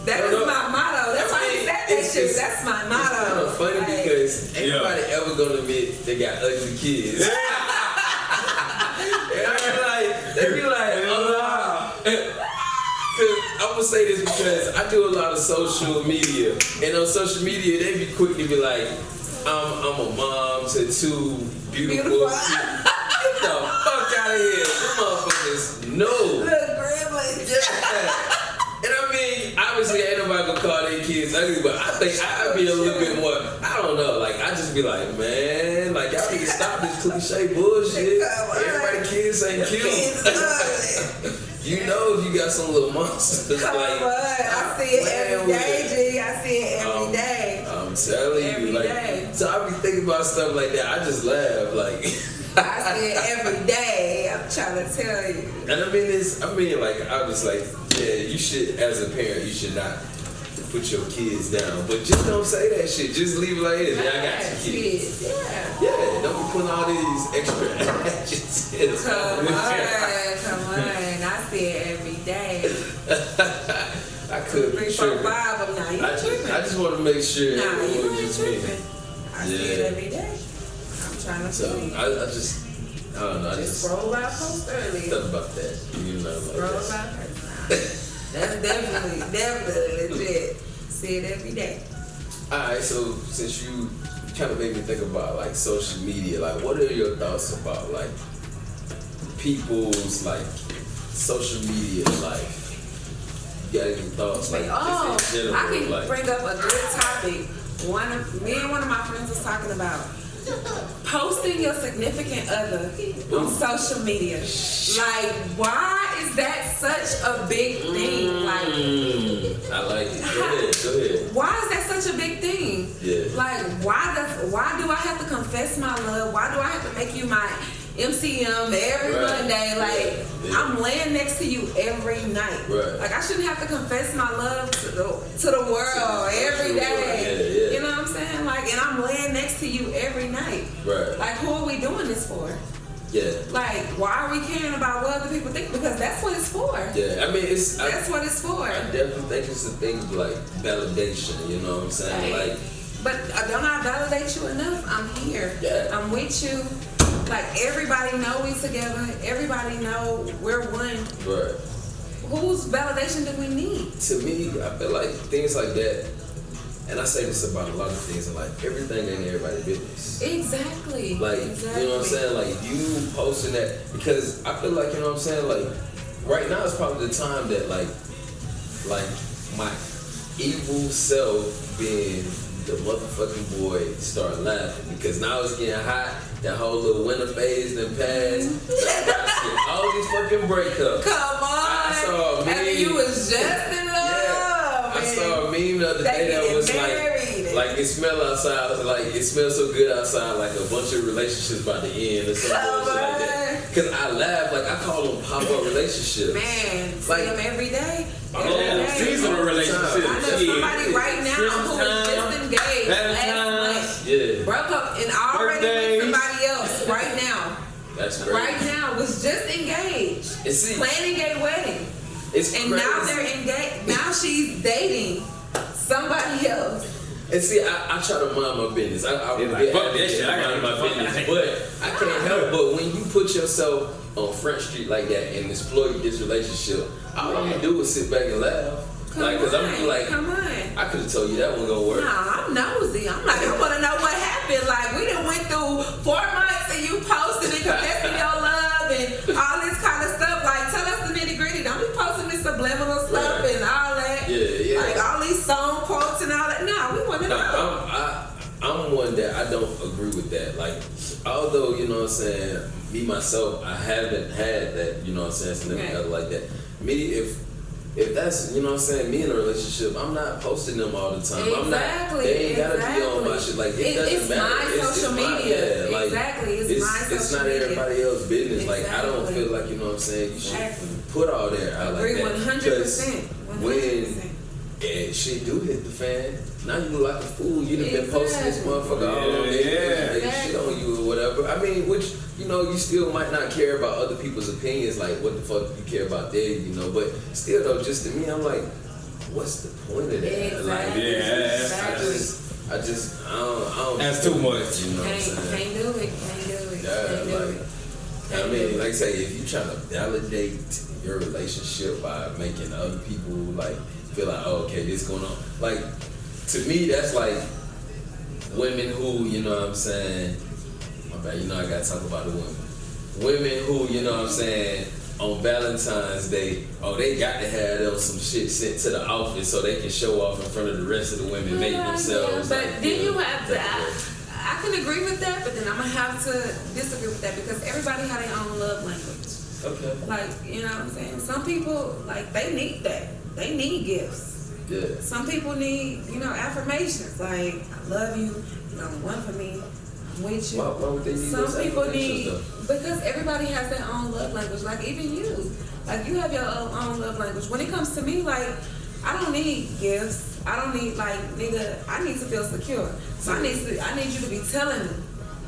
B: that is my motto. That's why he said that shit. That's my motto.
A: It's kind of funny because ain't nobody ever gonna admit they got ugly kids. They be like, oh no. I'm gonna say this because I do a lot of social media, and on social media they be quick to be like, I'm a mom to two beautiful. Get the fuck out of here, them motherfuckers. No.
B: Little gremlins.
A: Yeah. And I mean, obviously ain't nobody gonna call their kids ugly, but I think I'd be a little bit more. I don't know. Like I just be like, man, like y'all need to stop this cliche bullshit. Everybody kids ain't cute. You know if you got some little monsters.
B: Come on, I see it every day, G. I see it every day.
A: I'm telling you, like, day. So I be thinking about stuff like that. I just laugh, like.
B: I see it every day. I'm trying to tell you.
A: And I mean, like, I was like, yeah, you should, as a parent, you should not put your kids down, but just don't say that shit. Just leave it like this. Yeah, I got your kids. Yeah, don't be putting all these extra adjectives.
B: Come on. I see it every day.
A: I could be
B: 3, 4, 5 of them. Now you tripping.
A: I just want to make sure.
B: Nah, you ain't
A: just
B: tripping. I see it every day. I'm trying to tell you.
A: I don't know. I just
B: scroll by post early.
A: Thought about that. You know,
B: scroll by post. That's definitely legit. See it every day.
A: Alright, so since you kind of made me think about like social media, like what are your thoughts about like people's like social media life? You got any thoughts like just in general?
B: I can
A: like,
B: bring up a good topic. Me and one of my friends was talking about posting your significant other on social media. Like, why is that such a big thing? Like,
A: I like it. Go ahead.
B: Why is that such a big thing?
A: Yeah.
B: Like, why do I have to confess my love? Why do I have to make you my MCM every Monday? Like, I'm laying next to you every night.
A: Right.
B: Like, I shouldn't have to confess my love to the world every day. You know what I'm saying? Like, and I'm laying next to you every night.
A: Right.
B: Like, who are we doing this for?
A: Yeah.
B: Like, why are we caring about what other people think? Because that's what it's for.
A: Yeah, I mean,
B: that's what it's for.
A: I definitely think it's a thing of like validation. You know what I'm saying? Like,
B: but don't I validate you enough? I'm here.
A: Yeah.
B: I'm with you. Like, everybody know we together. Everybody know we're one.
A: Right.
B: Whose validation do we need?
A: To me, I feel like things like that, And I say this about a lot of things in life. Everything ain't everybody's business.
B: Exactly.
A: Like,
B: exactly.
A: you know what I'm saying? Like, you posting that, because I feel like, you know what I'm saying? Like, right now is probably the time that, like my evil self being the motherfucking boy start laughing. Because now it's getting hot. That whole little winter phase done passed. All these fucking breakups.
B: Come on.
A: I saw a meme.
B: And you was just in love.
A: Yeah, I saw a meme the other day that was like it smell outside, like it smells so good outside, like a bunch of relationships about to end or something like that. Cause I laugh, like I call them pop-up relationships.
B: Man,
A: like
B: see them every day.
C: Seasonal relationships.
B: I know somebody right now who is just engaged last night. Broke up and already with somebody else right now.
A: That's crazy.
B: Right now was just engaged. Planning a wedding.
A: It's
B: and
A: crazy.
B: now they're engaged. Now she's dating somebody else.
A: And see, I try to mind my business. I
C: like, fuck that shit. I gotta mind my business.
A: But I can't help but when you put yourself on Front Street like that and exploit this relationship, all I'm gonna do is sit back and laugh. Cause I'm like,
B: come on.
A: I could have told you that wasn't gonna work.
B: Nah, I'm nosy. I'm like, I wanna know what happened. Like, we done went through 4 months and you posted and confessing your love and all this kind of stuff. Like, tell us the nitty gritty. Don't be posting this subliminal stuff and all that.
A: Yeah.
B: Like all these song quotes and all that. Nah, we wanna know.
A: I'm one that I don't agree with that. Like, although, you know what I'm saying, me myself, I haven't had that, you know what I'm saying, significant other like that. Me, if that's, you know what I'm saying, me in a relationship, I'm not posting them all the time.
B: Exactly.
A: They ain't gotta be on my shit. Like, it doesn't matter.
B: It's my social media.
A: Like,
B: exactly. It's my social media.
A: It's not everybody else's business.
B: Exactly.
A: Like, I don't feel like, you know what I'm saying, you should put all that out like that.
B: 100%.
A: When shit do hit the fan, now you look like a fool. You done been posting this motherfucker all day, shit on you or whatever. I mean, which, you know, you still might not care about other people's opinions, like what the fuck you care about theirs, you know, but still though, just to me, I'm like, what's the point of that?
B: Exactly.
A: Like, I don't
C: That's too much.
A: You know what I'm saying?
B: Can't do it.
A: I mean, like I say, if you trying to validate your relationship by making other people like feel like, oh, okay, this going on. Like, to me, that's like women who, you know what I'm saying, my bad, you know I gotta talk about the women. Women who, you know what I'm saying, on Valentine's Day, oh, they got to have them some shit sent to the office so they can show off in front of the rest of the women, make themselves.
B: But
A: like,
B: then you have to, I can agree with that, but then I'm gonna have to disagree with that because everybody has their own love language.
A: Okay.
B: Like, you know what I'm saying? Some people, like, they need that. They need gifts.
A: Yeah.
B: Some people need, you know, affirmations. Like, I love you. You know, one for me. I'm with you.
A: Why would they need
B: Some
A: those
B: people need,
A: affirmations,
B: because everybody has their own love language. Like, even you. Like, you have your own love language. When it comes to me, like, I don't need gifts. I don't need, like, nigga, I need to feel secure. So I need you to be telling me,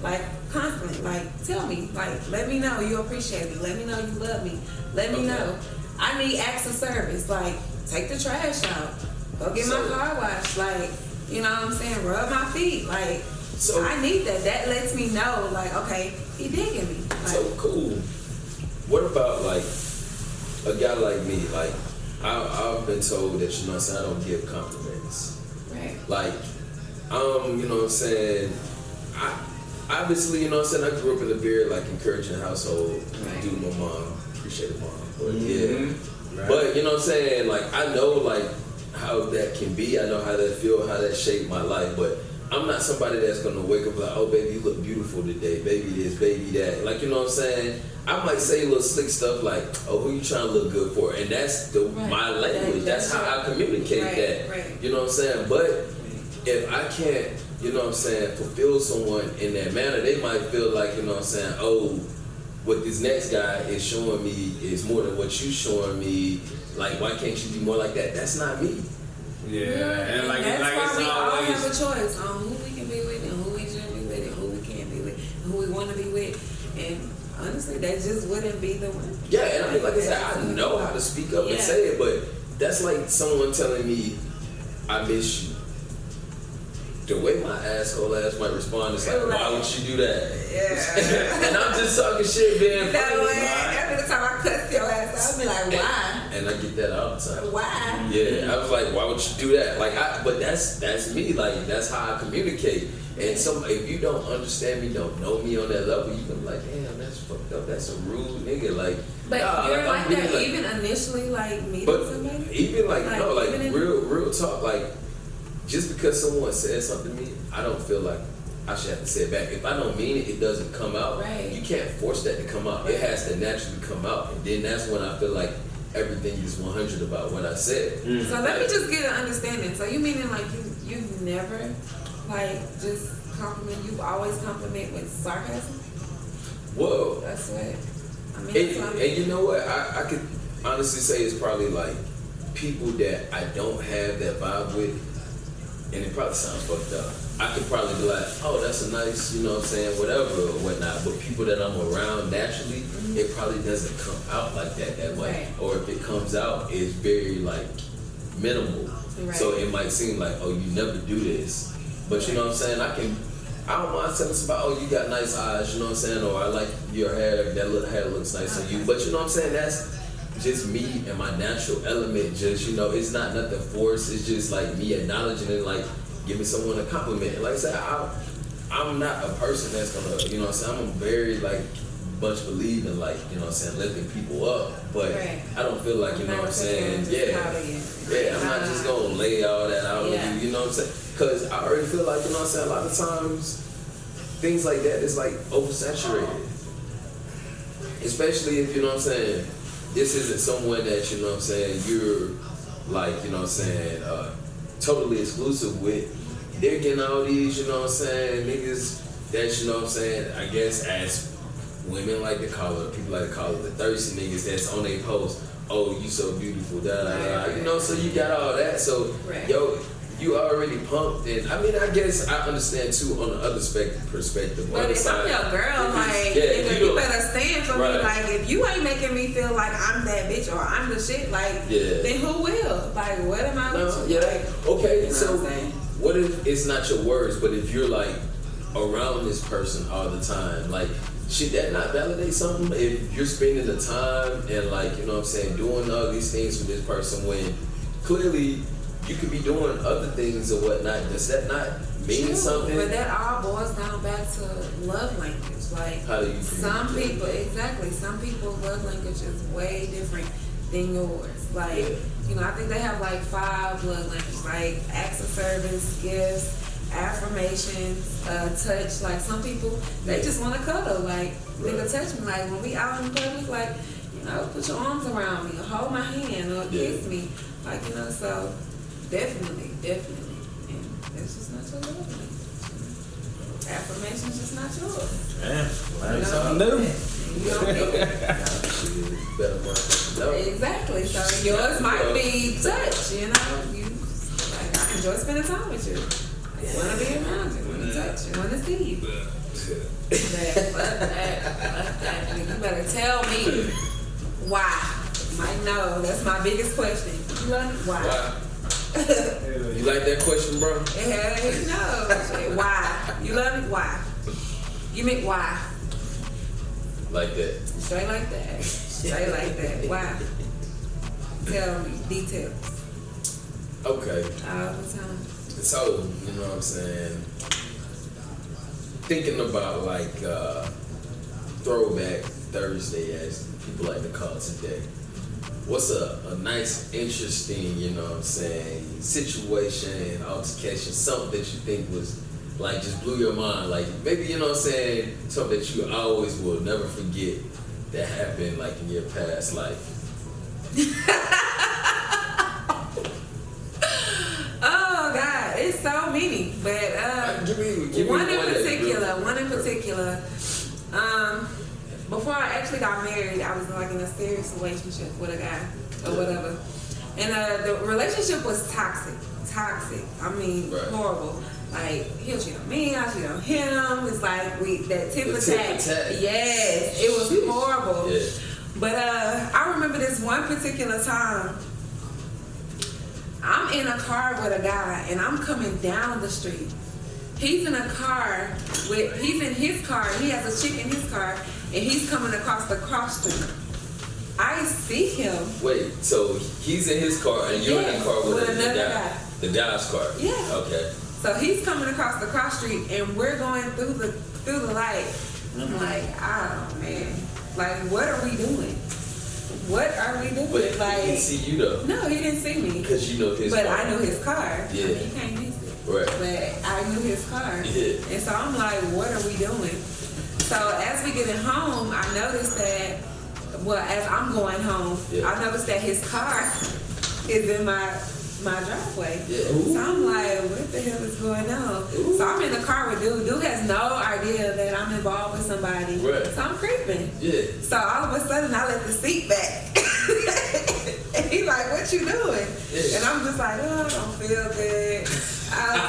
B: like, constantly, like, tell me, like, let me know you appreciate me. Let me know you love me. Let me know. I need acts of service. Like, take the trash out. Go get my car washed. Like, you know what I'm saying? Rub my feet. Like, so I need that. That lets me know, like, okay, he digging me. Like,
A: so cool. What about, like, a guy like me? Like, I've been told that, you know what I'm saying, I don't give compliments.
B: Right.
A: Like, you know what I'm saying, obviously, you know what I'm saying, I grew up in a very, like, encouraging household.
B: Right.
A: Due to my mom. Appreciate mom. But, right. But, you know what I'm saying, like, I know, like, how that can be. I know how that feel, how that shaped my life. But I'm not somebody that's going to wake up like, oh, baby, you look beautiful today. Baby this, baby that. Like, you know what I'm saying? I might say little slick stuff like, oh, who you trying to look good for? And that's my language. That's how I communicate that.
B: Right.
A: You know what I'm saying? But if I can't, you know what I'm saying, fulfill someone in that manner, they might feel like, you know what I'm saying, oh, what this next guy is showing me is more than what you showing me. Like, why can't you be more like that? That's not me.
C: Yeah, and like
B: that's
C: why
B: it's
C: we
B: all
C: always
B: have a choice on who we can be with and who we shouldn't be with and who we can't be with and who we want to be with. And honestly, that just wouldn't be the one.
A: Yeah, and I mean, like I said, I know how to speak up and say it, but that's like someone telling me, I miss you. The way my asshole ass might respond is like, why would you do that?
B: Yeah.
A: And I'm just talking shit, man.
B: That way, every time I cuss your ass I'll be like, why?
A: And I get that all the time.
B: Why?
A: Yeah, I was like, why would you do that? Like, but that's me. Like, that's how I communicate. And if you don't understand me, don't know me on that level, you can be like, damn, that's fucked up. That's a rude nigga. Like,
B: but you're like
A: really
B: that
A: like,
B: even initially, like meeting somebody.
A: Even like no, like
B: even
A: real talk. Like, just because someone says something to me, I don't feel like I should have to say it back. If I don't mean it, it doesn't come out.
B: Right.
A: You can't force that to come out. It has to naturally come out, and then that's when I feel like everything is 100 about what I said.
B: So let me just get an understanding. So you meaning like you never like just compliment? You always compliment with sarcasm?
A: Whoa.
B: That's what I mean.
A: And you know what? I could honestly say it's probably like people that I don't have that vibe with, and it probably sounds fucked up. I could probably be like, oh, that's a nice, you know what I'm saying, whatever or whatnot. But people that I'm around naturally, it probably doesn't come out like that much.
B: Right.
A: Or if it comes out, it's very like minimal.
B: Right.
A: So it might seem like, oh, you never do this. But you know what I'm saying? I don't mind telling somebody, oh, you got nice eyes, you know what I'm saying? Or I like your hair, hair looks nice on you. But you know what I'm saying? That's just me and my natural element. Just, you know, it's not nothing forced. It's just like me acknowledging it, like giving someone a compliment. And like I said, I'm not a person that's gonna, you know what I'm saying? I'm a very like bunch believe in like, you know what I'm saying, lifting people up. But
B: right.
A: I don't feel like, you know what I'm saying? Yeah, I'm not just gonna lay all that out on you, you know what I'm saying? Because I already feel like, you know what I'm saying, a lot of times things like that is like oversaturated. Especially if, you know what I'm saying, this isn't someone that, you know what I'm saying, you're like, you know what I'm saying, totally exclusive with. They're getting all these, you know what I'm saying, niggas that, you know what I'm saying, I guess as women like to call it, people like to call it the thirsty niggas that's on their post, oh, you so beautiful, da da da, you know, so you got all that, so, yo, you already pumped, and I mean, I guess I understand too on the other perspective.
B: But if I'm your girl, you better stand for me. Like, if you ain't making me feel like I'm that bitch or I'm the shit, like, then who will? Like, what am I with you?
A: Okay,
B: you know
A: so what if it's not your words, but if you're like around this person all the time, like, should that not validate something? If you're spending the time and like, you know what I'm saying, doing all these things for this person when clearly you could be doing other things or whatnot, does that not mean something?
B: But that all boils down back to love language. Like,
A: how do you
B: some people's love language is way different than yours. Like, you know, I think they have like 5 love languages, like acts of service, gifts, affirmations, touch. Like, some people, they just want to cuddle. Like, nigga touch me. Like, when we out in public, like, you know, put your arms around me or hold my hand or kiss me. Like, you know, so definitely. And that's just not your love language. Affirmation's just not yours.
C: Damn, something new.
B: Exactly. So yours might be touch, you know. You like, I enjoy spending time with you. I want to be around you, want to touch you, want to see you. Fuck that. You better tell me why. Might know. That's my biggest question. You love me? Why?
A: You like that question, bro?
B: Hell no. Why? You love me? Why? You mean why?
A: Like that.
B: Straight like that. Straight like that. Why? Tell me details.
A: Okay.
B: All the time.
A: So, you know what I'm saying? Thinking about like Throwback Thursday, as people like to call today. What's a nice, interesting, you know what I'm saying, situation, altercation, something that you think was like just blew your mind, like maybe, you know what I'm saying, something that you always will never forget that happened like in your past life?
B: Oh God, it's so many, but
A: give me
B: one in particular. Before I actually got married, I was like in a serious relationship with a guy or whatever, and the relationship was toxic. I mean, horrible. Like, he'll cheat on me, I cheat on him. It's like that tip for tat. Yes, it was horrible. Yeah. But I remember this one particular time. I'm in a car with a guy, and I'm coming down the street. He's in a car he's in his car, and he has a chick in his car, and he's coming across the cross street. I see him.
A: Wait, so he's in his car and you're in the car with
B: another guy.
A: The guy's car.
B: Yeah.
A: Okay.
B: So he's coming across the cross street and we're going through the light. I'm like, oh man, like what are we doing? What are we doing?
A: But
B: like,
A: he didn't see you though.
B: No, he didn't see me.
A: Because you know his
B: but
A: car.
B: I knew his car.
A: Yeah.
B: I mean, you can't miss it.
A: Right.
B: But I knew his car.
A: Yeah.
B: And so I'm like, what are we doing? So as we get home, I noticed that, well, as I'm going home,
A: Yeah.
B: I noticed that his car is in my driveway.
A: Yeah.
B: So I'm like, what the hell is going on?
A: Ooh.
B: So I'm in the car with dude. Dude has no idea that I'm involved with somebody.
A: Right.
B: So I'm creeping.
A: Yeah.
B: So all of a sudden I let the seat back. And he like, what you doing?
A: Yeah.
B: And I'm just like, oh, I don't feel good. I was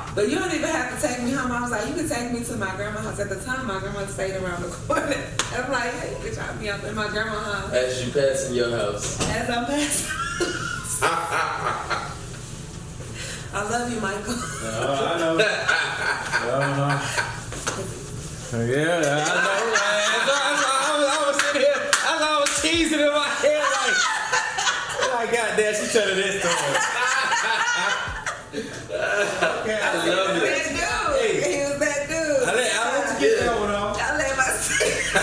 B: like, but you don't even have to take me home. I was like, you can take me to my grandma's house. At the time, my grandma stayed around the corner. I'm like, hey, you can drop me up in my grandma's house.
A: As you passing your house.
B: As I'm passing. I love you, Michael.
C: I know. Yeah, I know. I was sitting here. I was teasing in my head like goddamn, she telling this story. Okay, I love it.
B: That dude.
C: Hey.
B: He was that dude.
C: I let you get that one off.
B: I let my seat. I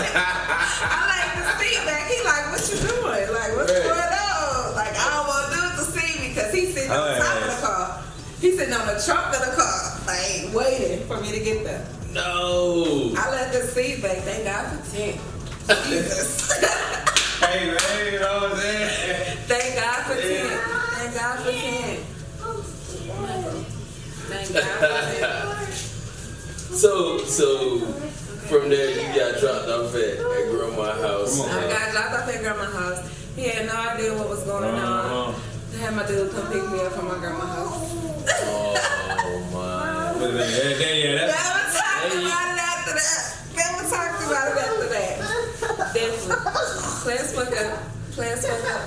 B: like the seat back. He like, what you doing? Like, what's
A: Right.
B: going on? Like, I don't want dude to see me because he's sitting on
C: Oh,
B: top
C: yeah.
B: of the car. He's sitting on the trunk of the car, like waiting for me to get there.
A: No.
B: I let the seat back. Thank God for 10. Jesus.
C: Hey man, you know what I'm saying?
B: Thank God for 10. Thank God for 10. Thank God for 10.
A: So from there you got dropped off at grandma's house.
B: I got dropped off at grandma's house. He had no idea what was going on. I had my dude come pick me up from my grandma's house.
A: Oh my.
B: Never talked about it after that. Never talked about it after that. Definitely. Plans fuck up. Plans fuck up.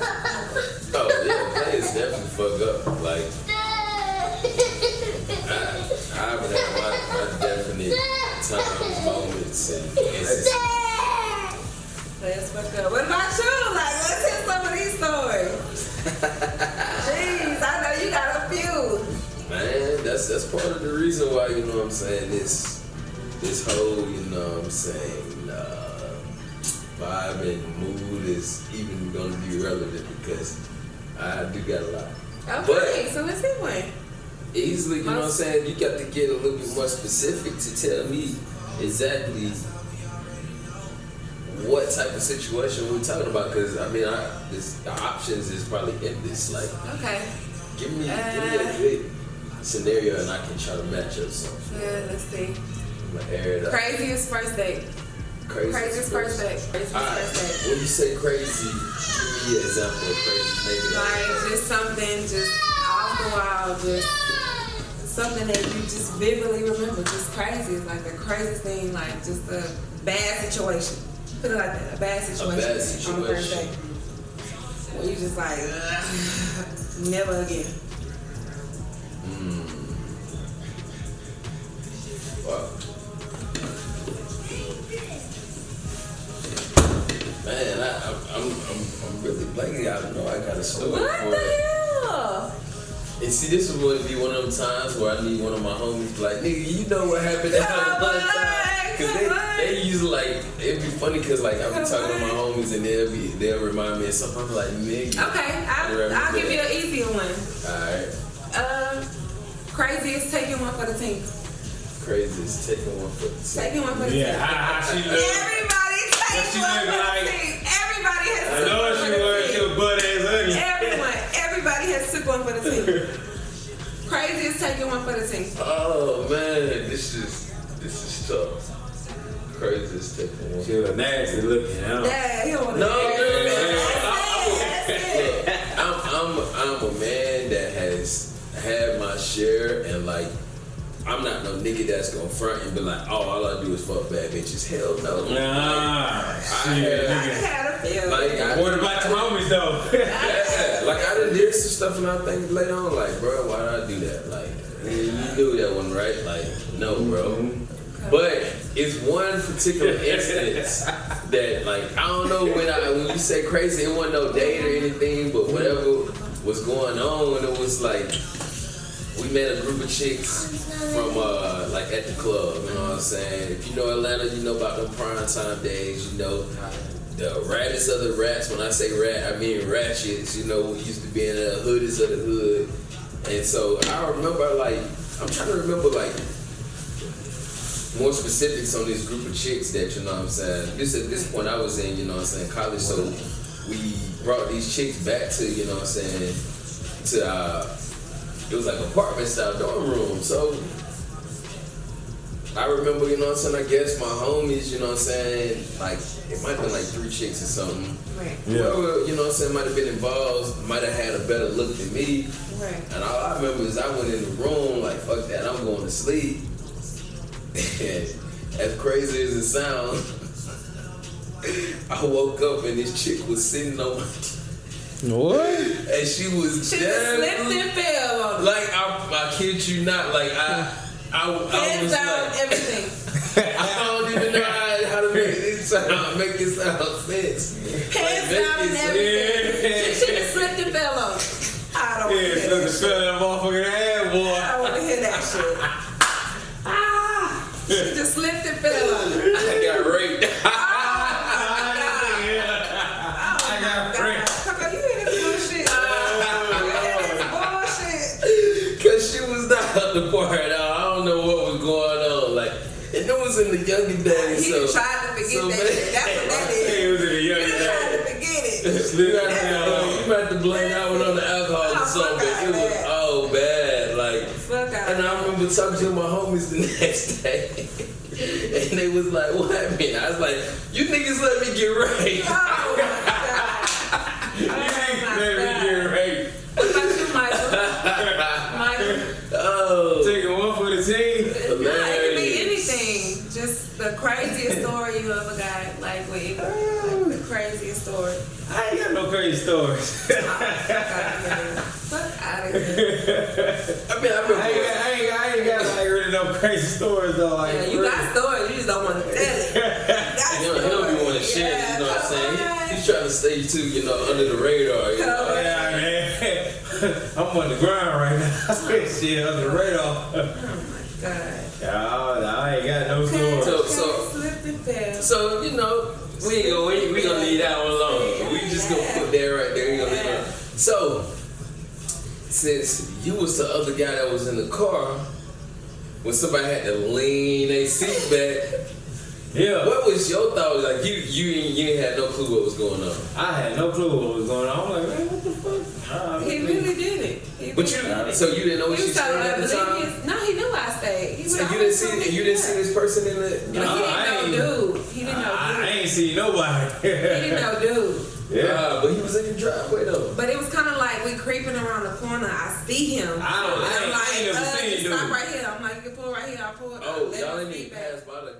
A: Oh yeah, plans definitely fuck up. Like I would have my definite times, moments, and instances.
B: Plans fuck up. What about you? Like, let's hear some of these stories. Jeez, I know you got a few.
A: Man, that's part of the reason why, you know what I'm saying, this whole, you know what I'm saying, vibe and mood is even gonna be relevant because I do got a lot.
B: Okay, so let's see one.
A: Easily, you know what I'm saying, you got to get a little bit more specific to tell me exactly what type of situation we're talking about, because I mean, the options is probably endless. Like,
B: Okay.
A: give me a good scenario and I can try to match up something.
B: Yeah, let's see.
A: I'm gonna air it up.
B: Craziest first date. Craziest first date. Craziest
A: Alright,
B: first date.
A: when you say crazy, give me an example of crazy. Maybe
B: Like just something just off the wall, just something that you just vividly remember. Just crazy. It's like the craziest thing, like just a bad situation. Put it like that, a bad situation.
A: bad
B: On the first
A: situation.
B: date. Where you just like, ugh, never again.
A: Wow. Man, I'm really blanking. I know I got a story
B: What
A: for
B: the
A: it.
B: hell?
A: And see, this would be one of them times where I need one of my homies to be like, nigga, you know what happened that
B: Come
A: one
B: on,
A: time. Cause
B: come on.
A: they usually like, it'd be funny cause like I'll be talking to my homies and they'll remind me of something. I'm like, nigga.
B: Okay, I'll give you an easy one.
A: Alright.
B: Craziest taking one for the team.
A: Craziest taking one for the team.
B: Taking one for the team.
C: Yeah, how she look?
B: Everybody takes
C: she
B: one
C: look
B: for the
C: like?
B: team. Everybody has
C: I
B: took
C: know
B: one
C: she
B: for the
C: was
B: team.
C: your butt ass ugly.
B: Everybody has took one for the team. Craziest taking one for the team.
A: Oh man, this is tough. Craziest taking one.
C: She was nasty looking.
B: Yeah, he don't want to
A: No, I'm a man that has had my share, and like I'm not no nigga that's gonna front and be like, oh, all I do is fuck bad bitches. Hell no.
C: Nah, shit,
B: I
C: nigga.
B: had a feeling.
A: Like,
C: What about your homies though?
A: yeah, like I done did some stuff and I think later on, like, bro, why did I do that? Like, you knew that one, right? Like, no, bro. But it's one particular instance that like I don't know when you say crazy, it wasn't no date or anything, but whatever was going on, it was like we met a group of chicks from like at the club. You know what I'm saying? If you know Atlanta, you know about them prime time days. You know the raddest of the rats. When I say rat, I mean ratchets. You know, we used to be in the hoodies of the hood, and so I remember like I'm trying to remember like more specifics on this group of chicks that, you know what I'm saying, this at this point I was in, you know what I'm saying, college, so we brought these chicks back to, you know what I'm saying, to it was like apartment style dorm room. So I remember, you know what I'm saying, I guess my homies, you know what I'm saying, like it might have been like 3 chicks or something.
B: Right.
A: Whoever, you know what I'm saying, might have been involved, might have had a better look than me.
B: Right.
A: And all I remember is I went in the room like, fuck that, I'm going to sleep. And as crazy as it sounds, I woke up and this chick was sitting on my
D: What?
A: and she was
B: She just slipped and fell on it.
A: like I kid you not, like I
B: Hands
A: was
B: down,
A: like,
B: everything.
A: I don't even know how to make it sound sense.
B: Hands down and everything. She just slipped and fell on it. I don't want to hear that shit.
C: that motherfucking head, boy.
B: I don't want to hear that shit. She just slipped and fell on it.
A: I got raped.
C: I got raped.
B: Coco, you hear this bullshit? You hear this bullshit?
A: Cause she was not up the part. I don't know what was going on. Like, and it was in the younger days.
B: He
A: So
B: tried to forget that shit. That's what that is.
C: It was in the
B: He
C: young
B: tried to
C: days.
B: forget it.
A: you had to blame that one on the alcohol or something. It was all bad. Like,
B: Fuck out
A: and I remember talking to my homies the next day. And they was like, what happened? I was like, you niggas let me get raped.
B: Oh my God.
C: You let me get raped.
B: What about you, Michael? Michael?
A: Oh.
C: Taking one for the team.
B: Nah, it could be anything. Just the craziest story you ever got. Like, the craziest story.
C: I ain't got no crazy stories.
B: Fuck out of here.
A: I mean,
C: I ain't got like really no crazy stories though. Like,
B: Yeah, you got stories, you just don't want to tell it.
A: he don't be wanting to share, you know what I'm saying? He's trying to stay too, you know, under the radar, you know?
C: yeah, man. I'm on the ground right now. Shit, under the radar.
B: Oh my God.
C: I ain't got no stories.
A: So you know, we gonna leave that one alone. We just gonna put that right there. We gonna leave it alone. So since you was the other guy that was in the car, when somebody had to lean their seat back,
C: Yeah.
A: what was your thought? Like you ain't had no clue what was going on.
C: I had no clue what was going on. I'm like, man, what the fuck?
B: He really did it.
A: So you didn't know where
B: He
A: she
B: was
A: stayed at the time?
B: No, he knew I stayed. He
A: So
B: was
A: you didn't see this person in the. You know,
B: He didn't know dude. He didn't know
C: I
B: dude.
C: ain't seen nobody.
B: He didn't know dude.
C: Yeah.
A: but he was in your driveway though.
B: But it was kind of like we creeping around the corner. I see him.
C: I ain't never seen
B: just
C: dude.
B: stop right here. I'm like, you can pull right here. I pull.
A: Oh,
B: let
A: y'all
B: me
A: didn't
B: see
A: even
B: back.
A: pass by the